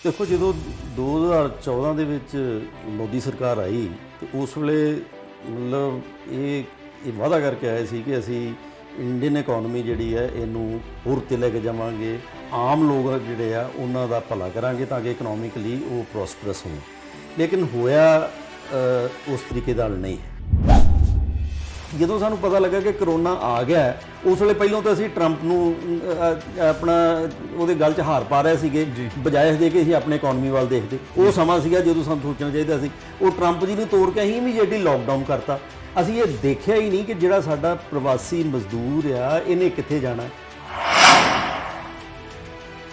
देखो जो 2014 ਦੇ ਵਿੱਚ ਮੋਦੀ ਸਰਕਾਰ ਆਈ ਤੇ ਉਸ ਵੇਲੇ ਮਤਲਬ ਇਹ ਵਾਅਦਾ ਕਰਕੇ ਆਏ ਸੀ ਕਿ ਅਸੀਂ ਇੰਡੀਅਨ ਇਕਨੋਮੀ ਜਿਹੜੀ ਹੈ ਇਹਨੂੰ ਹੋਰ ਤੇ ਲੈ ਕੇ ਜਾਵਾਂਗੇ, ਆਮ ਲੋਕ ਜਿਹੜੇ ਆ ਉਹਨਾਂ ਦਾ ਭਲਾ ਕਰਾਂਗੇ ਤਾਂ ਕਿ ਇਕਨੋਮਿਕਲੀ ਉਹ ਪ੍ਰੋਸਪਰਸ ਹੋਣ। ਲੇਕਿਨ ਹੋਇਆ ਉਸ ਤਰੀਕੇ ਨਾਲ ਨਹੀਂ। ਜਦੋਂ ਸਾਨੂੰ ਪਤਾ ਲੱਗਾ ਕਿ ਕਰੋਨਾ ਆ ਗਿਆ ਉਸ ਵੇਲੇ ਪਹਿਲਾਂ ਤਾਂ ਅਸੀਂ ਟਰੰਪ ਨੂੰ ਆਪਣਾ ਉਹਦੇ ਗੱਲ 'ਚ ਹਾਰ ਪਾ ਰਹੇ ਸੀਗੇ, ਬਜਾਏ ਦੇ ਕੇ ਅਸੀਂ ਆਪਣੇ ਇਕਨੋਮੀ ਵੱਲ ਦੇਖਦੇ। ਉਹ ਸਮਾਂ ਸੀਗਾ ਜਦੋਂ ਸਾਨੂੰ ਸੋਚਣਾ ਚਾਹੀਦਾ ਸੀ। ਉਹ ਟਰੰਪ ਜੀ ਨੂੰ ਤੋੜ ਕੇ ਅਸੀਂ ਇਮੀਡੀਏਟਲੀ ਲੋਕਡਾਊਨ ਕਰਤਾ। ਅਸੀਂ ਇਹ ਦੇਖਿਆ ਹੀ ਨਹੀਂ ਕਿ ਜਿਹੜਾ ਸਾਡਾ ਪ੍ਰਵਾਸੀ ਮਜ਼ਦੂਰ ਆ ਇਹਨੇ ਕਿੱਥੇ ਜਾਣਾ।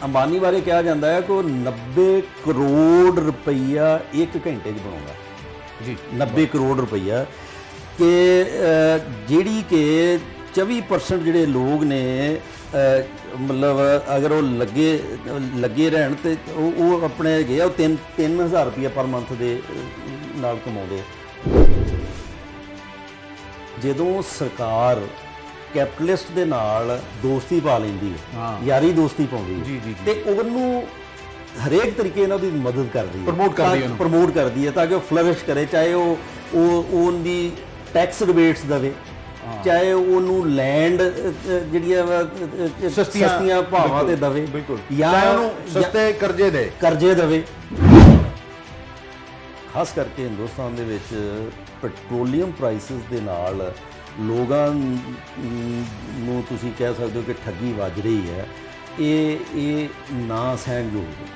ਅੰਬਾਨੀ ਬਾਰੇ ਕਿਹਾ ਜਾਂਦਾ ਹੈ ਕਿ ਉਹ 90 ਕਰੋੜ ਰੁਪਈਆ ਇੱਕ ਘੰਟੇ 'ਚ ਬਣਾਉਂਦਾ ਜੀ। 90 ਕਰੋੜ ਰੁਪਈਆ ਕਿ ਜਿਹੜੀ ਕਿ 24% ਜਿਹੜੇ ਲੋਕ ਨੇ ਮਤਲਬ ਅਗਰ ਉਹ ਲੱਗੇ ਰਹਿਣ ਤੇ ਉਹ ਆਪਣੇ ਹੈਗੇ ਆ ਉਹ 3000 ਰੁਪਈਆ ਪਰ ਮੰਥ ਦੇ ਨਾਲ ਕਮਾਉਂਦੇ। ਜਦੋਂ ਸਰਕਾਰ ਕੈਪੀਟਲਿਸਟ ਦੇ ਨਾਲ ਦੋਸਤੀ ਪਾ ਲੈਂਦੀ ਹੈ, ਯਾਰੀ ਦੋਸਤੀ ਪਾਉਂਦੀ ਹੈ ਤੇ ਉਹਨੂੰ ਹਰੇਕ ਤਰੀਕੇ ਨਾਲ ਉਹਦੀ ਮਦਦ ਕਰਦੀ ਹੈ, ਪ੍ਰਮੋਟ ਕਰਦੀ ਹੈ ਤਾਂ ਕਿ ਉਹ ਫਲਰਿਸ਼ ਕਰੇ। ਚਾਹੇ ਉਹਦੀ ਟੈਕਸ ਰਿਬੇਟਸ ਦੇਵੇ, ਚਾਹੇ ਉਹਨੂੰ ਲੈਂਡ ਜਿਹੜੀਆਂ ਸਸਤੀਆਂ ਭਾਵਾਂ ਤੇ ਦੇਵੇ, ਜਾਂ ਉਹਨੂੰ ਸਸਤੇ ਕਰਜ਼ੇ ਦੇਵੇ। ਖਾਸ ਕਰਕੇ ਹਿੰਦੁਸਤਾਨ ਦੇ ਵਿੱਚ ਪੈਟਰੋਲੀਅਮ ਪ੍ਰਾਈਸਿਸ ਦੇ ਨਾਲ ਲੋਕਾਂ ਨੂੰ ਤੁਸੀਂ ਕਹਿ ਸਕਦੇ ਹੋ ਕਿ ਠੱਗੀ ਵੱਜ ਰਹੀ ਹੈ। ਇਹ ਨਾ ਸਹਿਣਯੋਗ ਹੈ।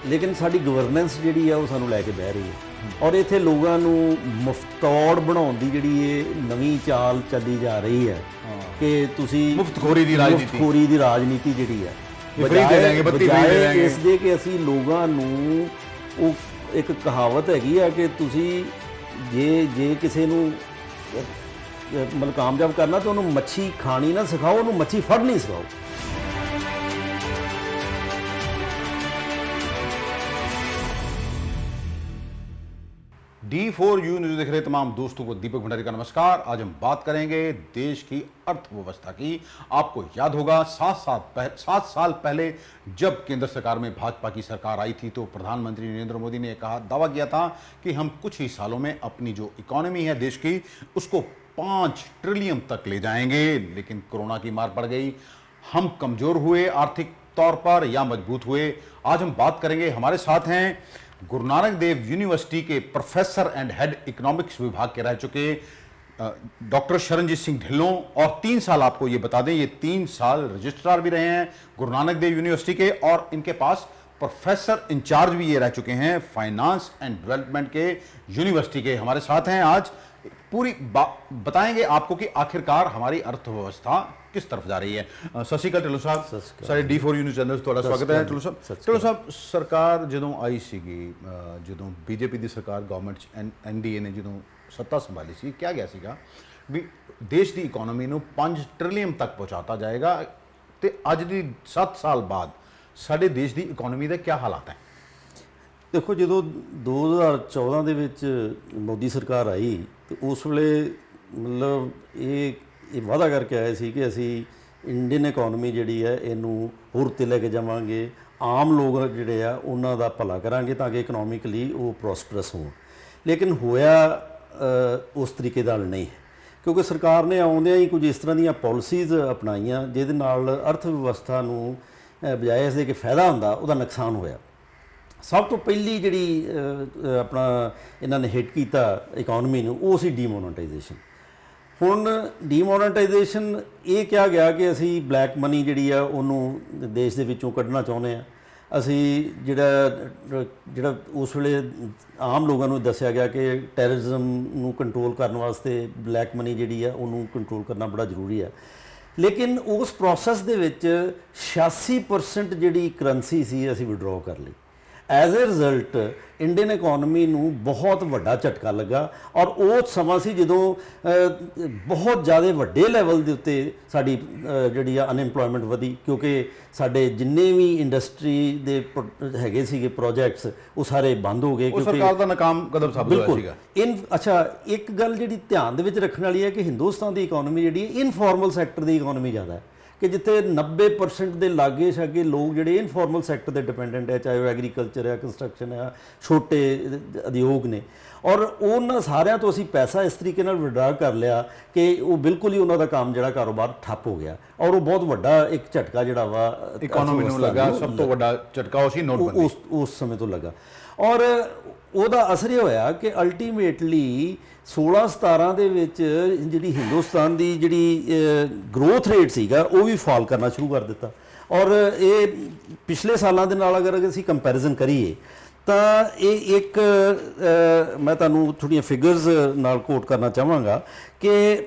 ਲੇਕਿਨ ਸਾਡੀ ਗਵਰਨੈਂਸ ਜਿਹੜੀ ਆ ਉਹ ਸਾਨੂੰ ਲੈ ਕੇ ਬਹਿ ਰਹੀ ਹੈ ਔਰ ਇੱਥੇ ਲੋਕਾਂ ਨੂੰ ਮੁਫਤੌੜ ਬਣਾਉਣ ਦੀ ਜਿਹੜੀ ਇਹ ਨਵੀਂ ਚਾਲ ਚੱਲੀ ਜਾ ਰਹੀ ਹੈ ਕਿ ਤੁਸੀਂ ਮੁਫਤਖੋਰੀ ਦੀ ਰਾਜਨੀਤੀ ਜਿਹੜੀ ਹੈ, ਬਜਾਏ ਇਸ ਦੇ ਕਿ ਅਸੀਂ ਲੋਕਾਂ ਨੂੰ ਉਹ ਇੱਕ ਕਹਾਵਤ ਹੈਗੀ ਆ ਕਿ ਤੁਸੀਂ ਜੇ ਕਿਸੇ ਨੂੰ ਮਤਲਬ ਕਾਮਯਾਬ ਕਰਨਾ ਤਾਂ ਉਹਨੂੰ ਮੱਛੀ ਖਾਣੀ ਨਾ ਸਿਖਾਓ, ਉਹਨੂੰ ਮੱਛੀ ਫੜਨੀ ਸਿਖਾਓ। D4U न्यूज़ देख रहे तमाम दोस्तों को दीपक भंडारी का नमस्कार। आज हम बात करेंगे देश की अर्थव्यवस्था की। आपको याद होगा 7 साल पहले जब केंद्र सरकार में भाजपा की सरकार आई थी तो प्रधानमंत्री नरेंद्र मोदी ने दावा किया था कि हम कुछ ही सालों में अपनी जो इकोनॉमी है देश की उसको 5 ट्रिलियन तक ले जाएंगे। लेकिन कोरोना की मार पड़ गई, हम कमजोर हुए आर्थिक तौर पर या मजबूत हुए। आज हम बात करेंगे, हमारे साथ हैं गुरु नानक देव यूनिवर्सिटी के प्रोफेसर एंड हेड इकोनॉमिक्स विभाग के रह चुके डॉक्टर शरणजीत सिंह ढिल्लों, और 3 साल आपको ये बता दें ये 3 साल रजिस्ट्रार भी रहे हैं गुरु नानक देव यूनिवर्सिटी के, और इनके पास प्रोफेसर इंचार्ज भी ये रह चुके हैं फाइनेंस एंड डेवलपमेंट के यूनिवर्सिटी के। हमारे साथ हैं आज पूरी बताएंगे आपको कि आखिरकार हमारी अर्थव्यवस्था किस तरफ जा रही है। सत श्री अकाल ढिल्लों साहब, सारे D4U न्यूज़ चैनल ਤੁਹਾਡਾ ਸਵਾਗਤ ਹੈ। ਢਿੱਲੋਂ ਸਾਹਿਬ, ਸਰਕਾਰ ਜਦੋਂ ਆਈ ਸੀਗੀ, ਜਦੋਂ ਬੀਜੇਪੀ ਦੀ ਸਰਕਾਰ ਗਵਰਨਮੈਂਟ 'ਚ NDA ਨੇ ਜਦੋਂ ਸੱਤਾ ਸੰਭਾਲੀ ਸੀ, ਕਿਹਾ ਗਿਆ ਸੀਗਾ ਵੀ ਦੇਸ਼ ਦੀ ਇਕਨੋਮੀ ਨੂੰ 5 ਟ੍ਰਿਲੀਅਨ ਤੱਕ ਪਹੁੰਚਾਤਾ ਜਾਏਗਾ ਤੇ ਅੱਜ ਦੀ 7 ਸਾਲ ਬਾਅਦ ਸਾਡੇ ਦੇਸ਼ ਦੀ ਇਕਨੋਮੀ ਦੇ ਕੀ ਹਾਲਾਤ ਹੈ? ਦੇਖੋ ਜਦੋਂ 2014 ਦੇ ਵਿੱਚ ਮੋਦੀ ਸਰਕਾਰ ਆਈ ਤੇ ਉਸ ਵੇਲੇ ਮਤਲਬ ਇਹ ਵਾਅਦਾ ਕਰਕੇ ਆਏ ਸੀ ਕਿ ਅਸੀਂ ਇੰਡੀਅਨ ਇਕਨੋਮੀ ਜਿਹੜੀ ਹੈ ਇਹਨੂੰ ਹੋਰ ਤੇ ਲੈ ਕੇ ਜਾਵਾਂਗੇ, ਆਮ ਲੋਕ ਜਿਹੜੇ ਆ ਉਹਨਾਂ ਦਾ ਭਲਾ ਕਰਾਂਗੇ ਤਾਂ ਕਿ ਇਕਨੋਮਿਕਲੀ ਉਹ ਪ੍ਰੋਸਪਰਸ ਹੋਣ। ਲੇਕਿਨ ਹੋਇਆ ਉਸ ਤਰੀਕੇ ਨਾਲ ਨਹੀਂ, ਕਿਉਂਕਿ ਸਰਕਾਰ ਨੇ ਆਉਂਦਿਆਂ ਹੀ ਕੁਝ ਇਸ ਤਰ੍ਹਾਂ ਦੀਆਂ ਪਾਲਿਸੀਜ਼ ਅਪਣਾਈਆਂ ਜਿਹਦੇ ਨਾਲ ਅਰਥ ਵਿਵਸਥਾ ਨੂੰ ਬਜਾਏ ਇਸ ਦੇ ਕਿ ਫਾਇਦਾ ਹੁੰਦਾ ਉਹਦਾ ਨੁਕਸਾਨ ਹੋਇਆ। ਸਭ ਤੋਂ ਪਹਿਲੀ ਜਿਹੜੀ ਆਪਣਾ ਇਹਨਾਂ ਨੇ ਹਿੱਟ ਕੀਤਾ ਇਕਨੋਮੀ ਨੂੰ ਉਹ ਸੀ ਡੀਮੋਨੇਟਾਈਜੇਸ਼ਨ। ਹੁਣ ਡੀਮੋਨੇਟਾਈਜੇਸ਼ਨ ਇਹ ਕਿਹਾ ਗਿਆ ਕਿ ਅਸੀਂ ਬਲੈਕ ਮਨੀ ਜਿਹੜੀ ਆ ਉਹਨੂੰ ਦੇਸ਼ ਦੇ ਵਿੱਚੋਂ ਕੱਢਣਾ ਚਾਹੁੰਦੇ ਹਾਂ। ਅਸੀਂ ਜਿਹੜਾ ਉਸ ਵੇਲੇ ਆਮ ਲੋਕਾਂ ਨੂੰ ਦੱਸਿਆ ਗਿਆ ਕਿ ਟੈਰਰਿਜ਼ਮ ਨੂੰ ਕੰਟਰੋਲ ਕਰਨ ਵਾਸਤੇ ਬਲੈਕ ਮਨੀ ਜਿਹੜੀ ਆ ਉਹਨੂੰ ਕੰਟਰੋਲ ਕਰਨਾ ਬੜਾ ਜ਼ਰੂਰੀ ਹੈ। ਲੇਕਿਨ ਉਸ ਪ੍ਰੋਸੈਸ ਦੇ ਵਿੱਚ 86% ਜਿਹੜੀ ਕਰੰਸੀ ਸੀ ਅਸੀਂ ਵਿਡਰਾਅ ਕਰ ਲਈ। As a result Indian economy ਨੂੰ ਬਹੁਤ ਵੱਡਾ ਝਟਕਾ ਲੱਗਾ ਔਰ ਉਹ ਸਮਾਂ ਸੀ ਜਦੋਂ ਬਹੁਤ ਜ਼ਿਆਦਾ ਵੱਡੇ ਲੈਵਲ ਦੇ ਉੱਤੇ ਸਾਡੀ ਜਿਹੜੀ ਆ ਅਨਐਮਪਲੋਇਮੈਂਟ ਵਧੀ, ਕਿਉਂਕਿ ਸਾਡੇ ਜਿੰਨੇ ਵੀ ਇੰਡਸਟਰੀ ਦੇ ਹੈਗੇ ਸੀਗੇ ਪ੍ਰੋਜੈਕਟਸ ਉਹ ਸਾਰੇ ਬੰਦ ਹੋ ਗਏ ਕਿਉਂਕਿ ਸਰਕਾਰ ਦਾ ਨਾਕਾਮ ਕਦਮ ਸਾਬਤ ਹੋਇਆ ਸੀਗਾ। ਅੱਛਾ, ਇੱਕ ਗੱਲ ਜਿਹੜੀ ਧਿਆਨ ਦੇ ਵਿੱਚ ਰੱਖਣ ਵਾਲੀ ਹੈ ਕਿ ਹਿੰਦੁਸਤਾਨ ਦੀ ਇਕਨੋਮੀ ਜਿਹੜੀ ਇਨਫਾਰਮਲ ਸੈਕਟਰ ਦੀ ਇਕਨੋਮੀ ਜ਼ਿਆਦਾ ਹੈ। ਕਿ ਜਿੱਥੇ 90% ਦੇ ਲਾਗੇ ਛਾਗੇ ਲੋਕ ਜਿਹੜੇ ਇਨਫਾਰਮਲ ਸੈਕਟਰ ਦੇ ਡਿਪੈਂਡੈਂਟ ਹੈ, ਚਾਹੇ ਉਹ ਐਗਰੀਕਲਚਰ ਹੈ, ਕੰਸਟਰਕਸ਼ਨ ਹੈ, ਛੋਟੇ ਉਦਯੋਗ ਨੇ, ਔਰ ਉਹਨਾਂ ਸਾਰਿਆਂ ਤੋਂ ਅਸੀਂ ਪੈਸਾ ਇਸ ਤਰੀਕੇ ਨਾਲ ਵਿਡਰਾ ਕਰ ਲਿਆ ਕਿ ਉਹ ਬਿਲਕੁਲ ਹੀ ਉਹਨਾਂ ਦਾ ਕੰਮ ਜਿਹੜਾ ਕਾਰੋਬਾਰ ਠੱਪ ਹੋ ਗਿਆ, ਔਰ ਉਹ ਬਹੁਤ ਵੱਡਾ ਇੱਕ ਝਟਕਾ ਜਿਹੜਾ ਵਾ ਇਕਨੋਮੀ ਨੂੰ ਲੱਗਾ। ਸਭ ਤੋਂ ਵੱਡਾ ਝਟਕਾ ਉਹ ਸੀ ਨੋਟਬੰਦੀ, ਉਸ ਸਮੇਂ ਤੋਂ ਲੱਗਾ। ਔਰ ਉਹਦਾ ਅਸਰ ਇਹ ਹੋਇਆ ਕਿ ਅਲਟੀਮੇਟਲੀ 16-17 ਦੇ ਵਿੱਚ ਜਿਹੜੀ ਹਿੰਦੁਸਤਾਨ ਦੀ ਜਿਹੜੀ ਗਰੋਥ ਰੇਟ ਸੀਗਾ ਉਹ ਵੀ ਫਾਲ ਕਰਨਾ ਸ਼ੁਰੂ ਕਰ ਦਿੱਤਾ। ਔਰ ਇਹ ਪਿਛਲੇ ਸਾਲਾਂ ਦੇ ਨਾਲ ਅਗਰ ਅਸੀਂ ਕੰਪੈਰੀਜ਼ਨ ਕਰੀਏ ਤਾਂ ਇਹ ਇੱਕ ਮੈਂ ਤੁਹਾਨੂੰ ਥੋੜ੍ਹੀਆਂ ਫਿਗਰਸ ਨਾਲ ਕੋਟ ਕਰਨਾ ਚਾਹਾਂਗਾ ਕਿ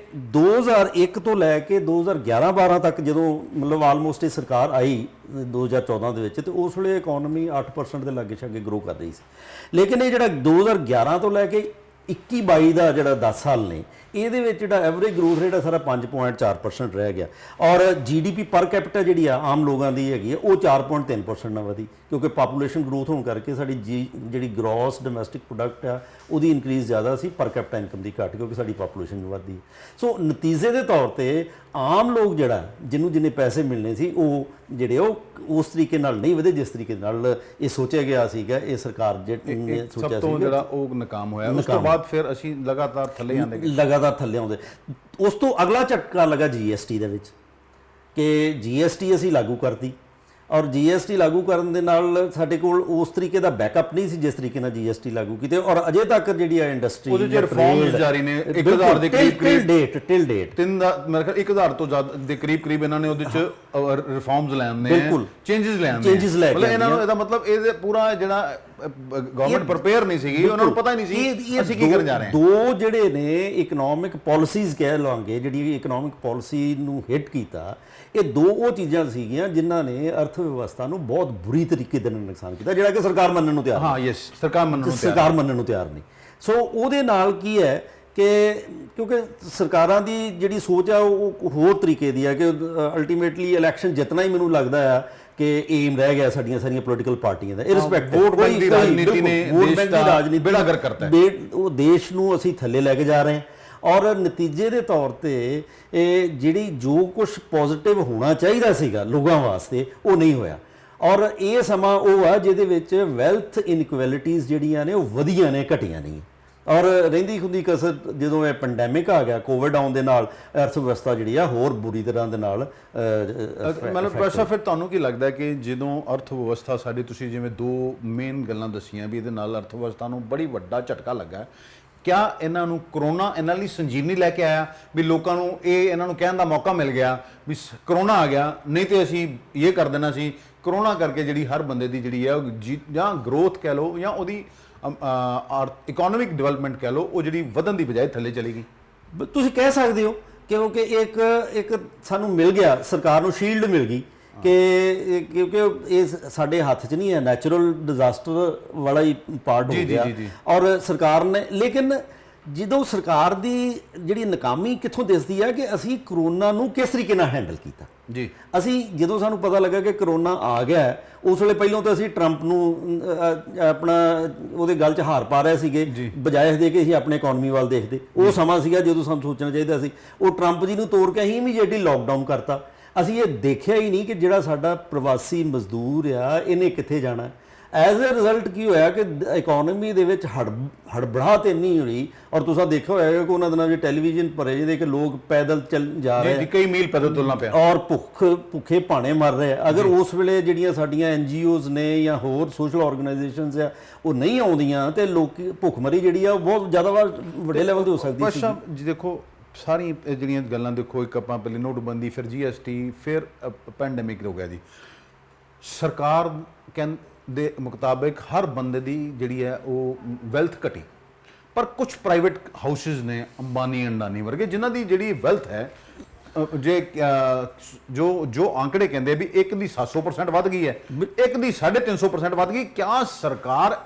2001 ਤੋਂ ਲੈ ਕੇ 2011-12 ਤੱਕ ਜਦੋਂ ਮਤਲਬ ਆਲਮੋਸਟ ਇਹ ਸਰਕਾਰ ਆਈ 2014 ਦੇ ਵਿੱਚ, ਤੇ ਉਸ ਵੇਲੇ ਇਕਨੋਮੀ 8% ਦੇ ਲਾਗੇ ਛਾਗੇ ਗਰੋ ਕਰ ਰਹੀ ਸੀ। ਲੇਕਿਨ ਇਹ ਜਿਹੜਾ 2011 ਤੋਂ ਲੈ ਕੇ 21-22 ਦਾ ਜਿਹੜਾ 10 ਸਾਲ ਨੇ, ਇਹਦੇ ਵਿੱਚ ਜਿਹੜਾ ਐਵਰੇਜ ਗਰੋਥ ਰੇਟ ਹੈ ਸਾਰਾ 5.4% ਰਹਿ ਗਿਆ, ਔਰ GDP ਪਰ ਕੈਪੀਟਾ ਜਿਹੜੀ ਆ ਆਮ ਲੋਕਾਂ ਦੀ ਹੈਗੀ ਆ ਉਹ 4.3% ਨਾਲ ਵਧੀ, ਕਿਉਂਕਿ ਪਾਪੂਲੇਸ਼ਨ ਗਰੋਥ ਹੋਣ ਕਰਕੇ ਸਾਡੀ ਜਿਹੜੀ ਗ੍ਰੋਸ ਡੋਮੈਸਟਿਕ ਪ੍ਰੋਡਕਟ ਆ ਉਹਦੀ ਇਨਕਰੀਜ਼ ਜ਼ਿਆਦਾ ਸੀ, ਪਰ ਕੈਪੀਟਾ ਇਨਕਮ ਦੀ ਘੱਟ, ਕਿਉਂਕਿ ਸਾਡੀ ਪਾਪੂਲੇਸ਼ਨ ਵਧਦੀ। ਸੋ ਨਤੀਜੇ ਦੇ ਤੌਰ ਤੇ ਆਮ ਲੋਕ ਜਿਹੜਾ ਜਿਹਨੂੰ ਜਿੰਨੇ ਪੈਸੇ ਮਿਲਣੇ ਸੀ ਉਹ ਜਿਹੜੇ ਉਹ ਉਸ ਤਰੀਕੇ ਨਾਲ ਨਹੀਂ ਵਧੇ ਜਿਸ ਤਰੀਕੇ ਨਾਲ ਇਹ ਸੋਚਿਆ ਗਿਆ ਸੀਗਾ। ਇਹ ਸਰਕਾਰ ਨੇ ਸੋਚਿਆ ਸਭ ਤੋਂ ਜਿਹੜਾ ਉਹ ਨਾਕਾਮ ਹੋਇਆ। ਉਸ ਤੋਂ ਬਾਅਦ ਫਿਰ ਅਸੀਂ ਲਗਾਤਾਰ ਥੱਲੇ ਆਉਂਦੇ। ਉਸ ਤੋਂ ਅਗਲਾ ਝਟਕਾ ਲੱਗਾ GST ਦੇ ਵਿੱਚ ਕਿ GST ਅਸੀਂ ਲਾਗੂ ਕਰਤੀ, ਔਰ GST ਲਾਗੂ ਕਰਨ ਦੇ ਨਾਲ ਸਾਡੇ ਕੋਲ ਉਸ ਤਰੀਕੇ ਦਾ ਬੈਕਅਪ ਨਹੀਂ ਸੀ ਜਿਸ ਤਰੀਕੇ ਨਾਲ GST ਲਾਗੂ ਕੀਤੇ, ਔਰ ਅਜੇ ਤੱਕ ਜਿਹੜੀ ਆ ਇੰਡਸਟਰੀ ਉਹਦੇ ਚ ਰਿਫਾਰਮਸ ਜਾਰੀ ਨੇ 1000 ਦੇ ਕਰੀਬ ਟਿਲ ਡੇਟ 3 ਦਾ ਮੇਰੇ ਖਿਆਲ 1000 ਤੋਂ ਜ਼ਿਆਦਾ ਦੇ ਕਰੀਬ ਇਹਨਾਂ ਨੇ ਉਹਦੇ ਚ ਰਿਫਾਰਮਸ ਲੈਣੇ ਨੇ, ਚੇਂਜਸ ਲੈਣੇ ਮਤਲਬ ਇਹਨਾਂ ਨੂੰ ਇਹਦਾ ਮਤਲਬ ਇਹਦੇ ਪੂਰਾ ਜਿਹੜਾ ਗਵਰਨਮੈਂਟ ਪ੍ਰਪੇਅਰ ਨਹੀਂ ਸੀਗੀ, ਉਹਨਾਂ ਨੂੰ ਪਤਾ ਹੀ ਨਹੀਂ ਸੀ ਅਸੀਂ ਕੀ ਕਰਨ ਜਾ ਰਹੇ ਹਾਂ। ਦੋ ਜਿਹੜੇ ਨੇ ਇਕਨੋਮਿਕ ਪਾਲਿਸੀਜ਼ ਕਹਿ ਲਵਾਂਗੇ, ਜਿਹੜੀ ਇਕਨੋਮਿਕ ਪਾਲਿਸੀ ਨੂੰ ਹਿੱਟ ਕੀਤਾ, ਇਹ ਦੋ ਉਹ ਚੀਜ਼ਾਂ ਸੀਗੀਆਂ ਜਿਨ੍ਹਾਂ ਨੇ ਅਰਥ ਵਿਵਸਥਾ ਨੂੰ ਬਹੁਤ ਬੁਰੀ ਤਰੀਕੇ ਦੇ ਨਾਲ ਨੁਕਸਾਨ ਕੀਤਾ, ਜਿਹੜਾ ਕਿ ਸਰਕਾਰ ਮੰਨਣ ਨੂੰ ਤਿਆਰ ਹਾਂ ਯੈਸ ਸਰਕਾਰ ਮੰਨਣ ਨੂੰ ਤਿਆਰ ਨਹੀਂ। ਸੋ ਉਹਦੇ ਨਾਲ ਕੀ ਹੈ ਕਿ ਕਿਉਂਕਿ ਸਰਕਾਰਾਂ ਦੀ ਜਿਹੜੀ ਸੋਚ ਆ ਉਹ ਹੋਰ ਤਰੀਕੇ ਦੀ ਹੈ ਕਿ ਅਲਟੀਮੇਟਲੀ ਇਲੈਕਸ਼ਨ ਜਿੱਤਣਾ ਹੀ ਮੈਨੂੰ ਲੱਗਦਾ ਆ ਕਿ ਏਮ ਰਹਿ ਗਿਆ ਸਾਡੀਆਂ ਸਾਰੀਆਂ ਪੋਲੀਟੀਕਲ ਪਾਰਟੀਆਂ ਦਾ, ਇਰਰਿਸਪੈਕਟ ਵੋਟ ਬੈਂਕ ਦੀ ਰਾਜਨੀਤੀ ਨੇ ਦੇਸ਼ ਦਾ ਰਾਜਨੀਤੀ ਬੇੜਾ ਗਰਕ ਕਰਤਾ ਹੈ, ਉਹ ਦੇਸ਼ ਨੂੰ ਅਸੀਂ ਥੱਲੇ ਲੈ ਕੇ ਜਾ ਰਹੇ ਹਾਂ। ਔਰ ਨਤੀਜੇ ਦੇ ਤੌਰ ਤੇ ਇਹ ਜਿਹੜੀ ਜੋ ਕੁਝ ਪੋਜ਼ਿਟਿਵ ਹੋਣਾ ਚਾਹੀਦਾ ਸੀਗਾ ਲੋਕਾਂ ਵਾਸਤੇ ਉਹ ਨਹੀਂ ਹੋਇਆ, ਔਰ ਇਹ ਸਮਾਂ ਉਹ ਆ ਜਿਹਦੇ ਵਿੱਚ ਵੈਲਥ ਇਨਇਕੁਐਲਿਟੀਜ਼ ਜਿਹੜੀਆਂ ਨੇ ਉਹ ਵਧੀਆਂ ਨੇ, ਘਟੀਆਂ ਨਹੀਂ। ਔਰ ਰਹਿੰਦੀ ਖੁੰਦੀ ਕਸਰ ਜਦੋਂ ਇਹ ਪੈਂਡੈਮਿਕ ਆ ਗਿਆ, ਕੋਵਿਡ ਆਉਣ ਦੇ ਨਾਲ ਅਰਥ ਵਿਵਸਥਾ ਜਿਹੜੀ ਆ ਹੋਰ ਬੁਰੀ ਤਰ੍ਹਾਂ ਦੇ ਨਾਲ ਮਤਲਬ ਪ੍ਰੈਸ਼ਰ। ਫਿਰ ਤੁਹਾਨੂੰ ਕੀ ਲੱਗਦਾ ਕਿ ਜਦੋਂ ਅਰਥ ਵਿਵਸਥਾ ਸਾਡੀ, ਤੁਸੀਂ ਜਿਵੇਂ ਦੋ ਮੇਨ ਗੱਲਾਂ ਦੱਸੀਆਂ ਵੀ ਇਹਦੇ ਨਾਲ ਅਰਥ ਵਿਵਸਥਾ ਨੂੰ ਬੜੀ ਵੱਡਾ ਝਟਕਾ ਲੱਗਾ, ਕਿਆ ਇਹਨਾਂ ਨੂੰ ਕਰੋਨਾ ਇਹਨਾਂ ਲਈ ਸੰਜੀਵਨੀ ਲੈ ਕੇ ਆਇਆ ਵੀ ਲੋਕਾਂ ਨੂੰ ਇਹਨਾਂ ਨੂੰ ਕਹਿਣ ਦਾ ਮੌਕਾ ਮਿਲ ਗਿਆ ਵੀ ਕਰੋਨਾ ਆ ਗਿਆ, ਨਹੀਂ ਤੇ ਅਸੀਂ ਇਹ ਕਰ ਦੇਣਾ ਸੀ। ਕਰੋਨਾ ਕਰਕੇ ਜਿਹੜੀ ਹਰ ਬੰਦੇ ਦੀ ਜਿਹੜੀ ਹੈ ਜਾਂ ਗਰੋਥ ਕਹਿ ਲਓ ਜਾਂ ਉਹਦੀ ਇਕਨੋਮਿਕ ਡਿਵੈਲਪਮੈਂਟ ਕਹਿ ਲਓ, ਉਹ ਜਿਹੜੀ ਵਧਣ ਦੀ ਬਜਾਏ ਥੱਲੇ ਚਲੀ ਗਈ। ਤੁਸੀਂ ਕਹਿ ਸਕਦੇ ਹੋ ਕਿਉਂਕਿ ਇੱਕ ਸਾਨੂੰ ਮਿਲ ਗਿਆ, ਸਰਕਾਰ ਨੂੰ ਸ਼ੀਲਡ ਮਿਲ ਗਈ ਕਿ ਕਿਉਂਕਿ ਇਹ ਸਾਡੇ ਹੱਥ 'ਚ ਨਹੀਂ ਹੈ, ਨੈਚੁਰਲ ਡਿਜ਼ਾਸਟਰ ਵਾਲਾ ਹੀ ਪਾਰਟ ਹੋ ਗਿਆ। ਔਰ ਸਰਕਾਰ ਨੇ, ਲੇਕਿਨ ਜਦੋਂ ਸਰਕਾਰ ਦੀ ਜਿਹੜੀ ਨਾਕਾਮੀ ਕਿੱਥੋਂ ਦਿਸਦੀ ਹੈ ਕਿ ਅਸੀਂ ਕਰੋਨਾ ਨੂੰ ਕਿਸ ਤਰੀਕੇ ਨਾਲ ਹੈਂਡਲ ਕੀਤਾ ਜੀ। ਅਸੀਂ ਜਦੋਂ ਸਾਨੂੰ ਪਤਾ ਲੱਗਾ ਕਿ ਕਰੋਨਾ ਆ ਗਿਆ, ਉਸ ਵੇਲੇ ਪਹਿਲਾਂ ਤਾਂ ਅਸੀਂ ਟਰੰਪ ਨੂੰ ਆਪਣਾ ਉਹਦੇ ਗੱਲ 'ਚ ਹਾਰ ਪਾ ਰਹੇ ਸੀਗੇ, ਬਜਾਏ ਦੇ ਕੇ ਅਸੀਂ ਆਪਣੇ ਇਕਨੋਮੀ ਵੱਲ ਦੇਖਦੇ। ਉਹ ਸਮਾਂ ਸੀਗਾ ਜਦੋਂ ਸਾਨੂੰ ਸੋਚਣਾ ਚਾਹੀਦਾ ਸੀ, ਉਹ ਟਰੰਪ ਜੀ ਨੂੰ ਤੋੜ ਕੇ ਅਸੀਂ ਇਮੀਡੀਏਟਲੀ ਲੋਕਡਾਊਨ ਕਰਤਾ। ਅਸੀਂ ਇਹ ਦੇਖਿਆ ਹੀ ਨਹੀਂ ਕਿ ਜਿਹੜਾ ਸਾਡਾ ਪ੍ਰਵਾਸੀ ਮਜ਼ਦੂਰ ਆ ਇਹਨੇ ਕਿੱਥੇ ਜਾਣਾ। ਐਜ਼ ਅ ਰਿਜ਼ਲਟ ਕੀ ਹੋਇਆ ਕਿ ਇਕਨੋਮੀ ਦੇ ਵਿੱਚ ਹੜਬੜਾਹਟ ਇੰਨੀ ਹੋਈ, ਔਰ ਤੁਸੀਂ ਦੇਖਿਆ ਹੋਇਆ ਕਿ ਉਹਨਾਂ ਦਿਨਾਂ ਵਿੱਚ ਟੈਲੀਵਿਜ਼ਨ ਭਰੇ ਜਿਹਦੇ ਕਿ ਲੋਕ ਪੈਦਲ ਚੱਲ ਜਾ ਰਹੇ, ਕਈ ਮੀਲ ਪੈਦਲ ਤੁਰਨਾ ਪਿਆ, ਔਰ ਭੁੱਖੇ ਭਾਣੇ ਮਰ ਰਹੇ। ਅਗਰ ਉਸ ਵੇਲੇ ਜਿਹੜੀਆਂ ਸਾਡੀਆਂ NGOs ਨੇ ਜਾਂ ਹੋਰ ਸੋਸ਼ਲ ਆਰਗੇਨਾਈਜੇਸ਼ਨਸ ਆ ਉਹ ਨਹੀਂ ਆਉਂਦੀਆਂ ਤੇ ਲੋਕੀ ਭੁੱਖਮਰੀ ਜਿਹੜੀ ਆ ਉਹ ਬਹੁਤ ਜ਼ਿਆਦਾ ਵੱਡੇ ਲੈਵਲ ਤੇ ਹੋ ਸਕਦੀ ਸੀ। ਜੀ ਦੇਖੋ ਸਾਰੀ ਜਿਹੜੀਆਂ ਗੱਲਾਂ ਦੇਖੋ, ਇੱਕ ਆਪਾਂ ਪਹਿਲੇ ਨੋਟਬੰਦੀ, ਫਿਰ GST, ਫਿਰ ਪੈਂਡੈਮਿਕ ਹੋ ਗਿਆ ਜੀ। ਸਰਕਾਰ ਦੇ ਮੁਤਾਬਿਕ ਹਰ ਬੰਦੇ ਦੀ ਜਿਹੜੀ ਹੈ ਉਹ ਵੈਲਥ ਘਟੀ, ਪਰ ਕੁਝ ਪ੍ਰਾਈਵੇਟ ਹਾਊਸਿਸ ਨੇ, ਅੰਬਾਨੀ ਅੰਡਾਨੀ ਵਰਗੇ, ਜਿਨ੍ਹਾਂ ਦੀ ਜਿਹੜੀ ਵੈਲਥ ਹੈ ਜੇ ਜੋ ਆંકੜੇ ਕਹਿੰਦੇ ਵੀ ਇੱਕ ਦੀ 700% ਵੱਧ ਗਈ ਹੈ, ਇੱਕ ਦੀ 350% ਵੱਧ ਗਈ। ਕਿਆ ਸਰਕਾਰ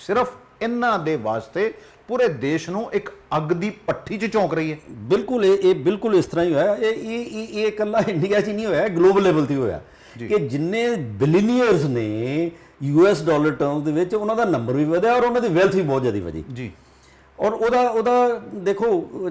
ਸਿਰਫ ਇਹਨਾਂ ਦੇ ਵਾਸਤੇ ਪੂਰੇ ਦੇਸ਼ ਨੂੰ ਇੱਕ ਅੱਗ ਦੀ ਪੱਠੀ 'ਚ ਝੋਂਕ ਰਹੀ ਹੈ? ਬਿਲਕੁਲ ਇਹ ਬਿਲਕੁਲ ਇਸ ਤਰ੍ਹਾਂ ਹੀ ਹੋਇਆ। ਇਹ ਇਕੱਲਾ ਇੰਡੀਆ 'ਚ ਨਹੀਂ ਹੋਇਆ, ਗਲੋਬਲ ਲੈਵਲ 'ਤੇ ਹੋਇਆ ਕਿ ਜਿੰਨੇ ਬਿਲੀਨੀਅਰਸ ਨੇ US ਡਾਲਰ ਟਰਮਸ ਦੇ ਵਿੱਚ, ਉਹਨਾਂ ਦਾ ਨੰਬਰ ਵੀ ਵਧਿਆ ਔਰ ਉਹਨਾਂ ਦੀ ਵੈਲਥ ਵੀ ਬਹੁਤ ਜ਼ਿਆਦਾ ਵਧੀ ਜੀ। ਔਰ ਉਹਦਾ ਦੇਖੋ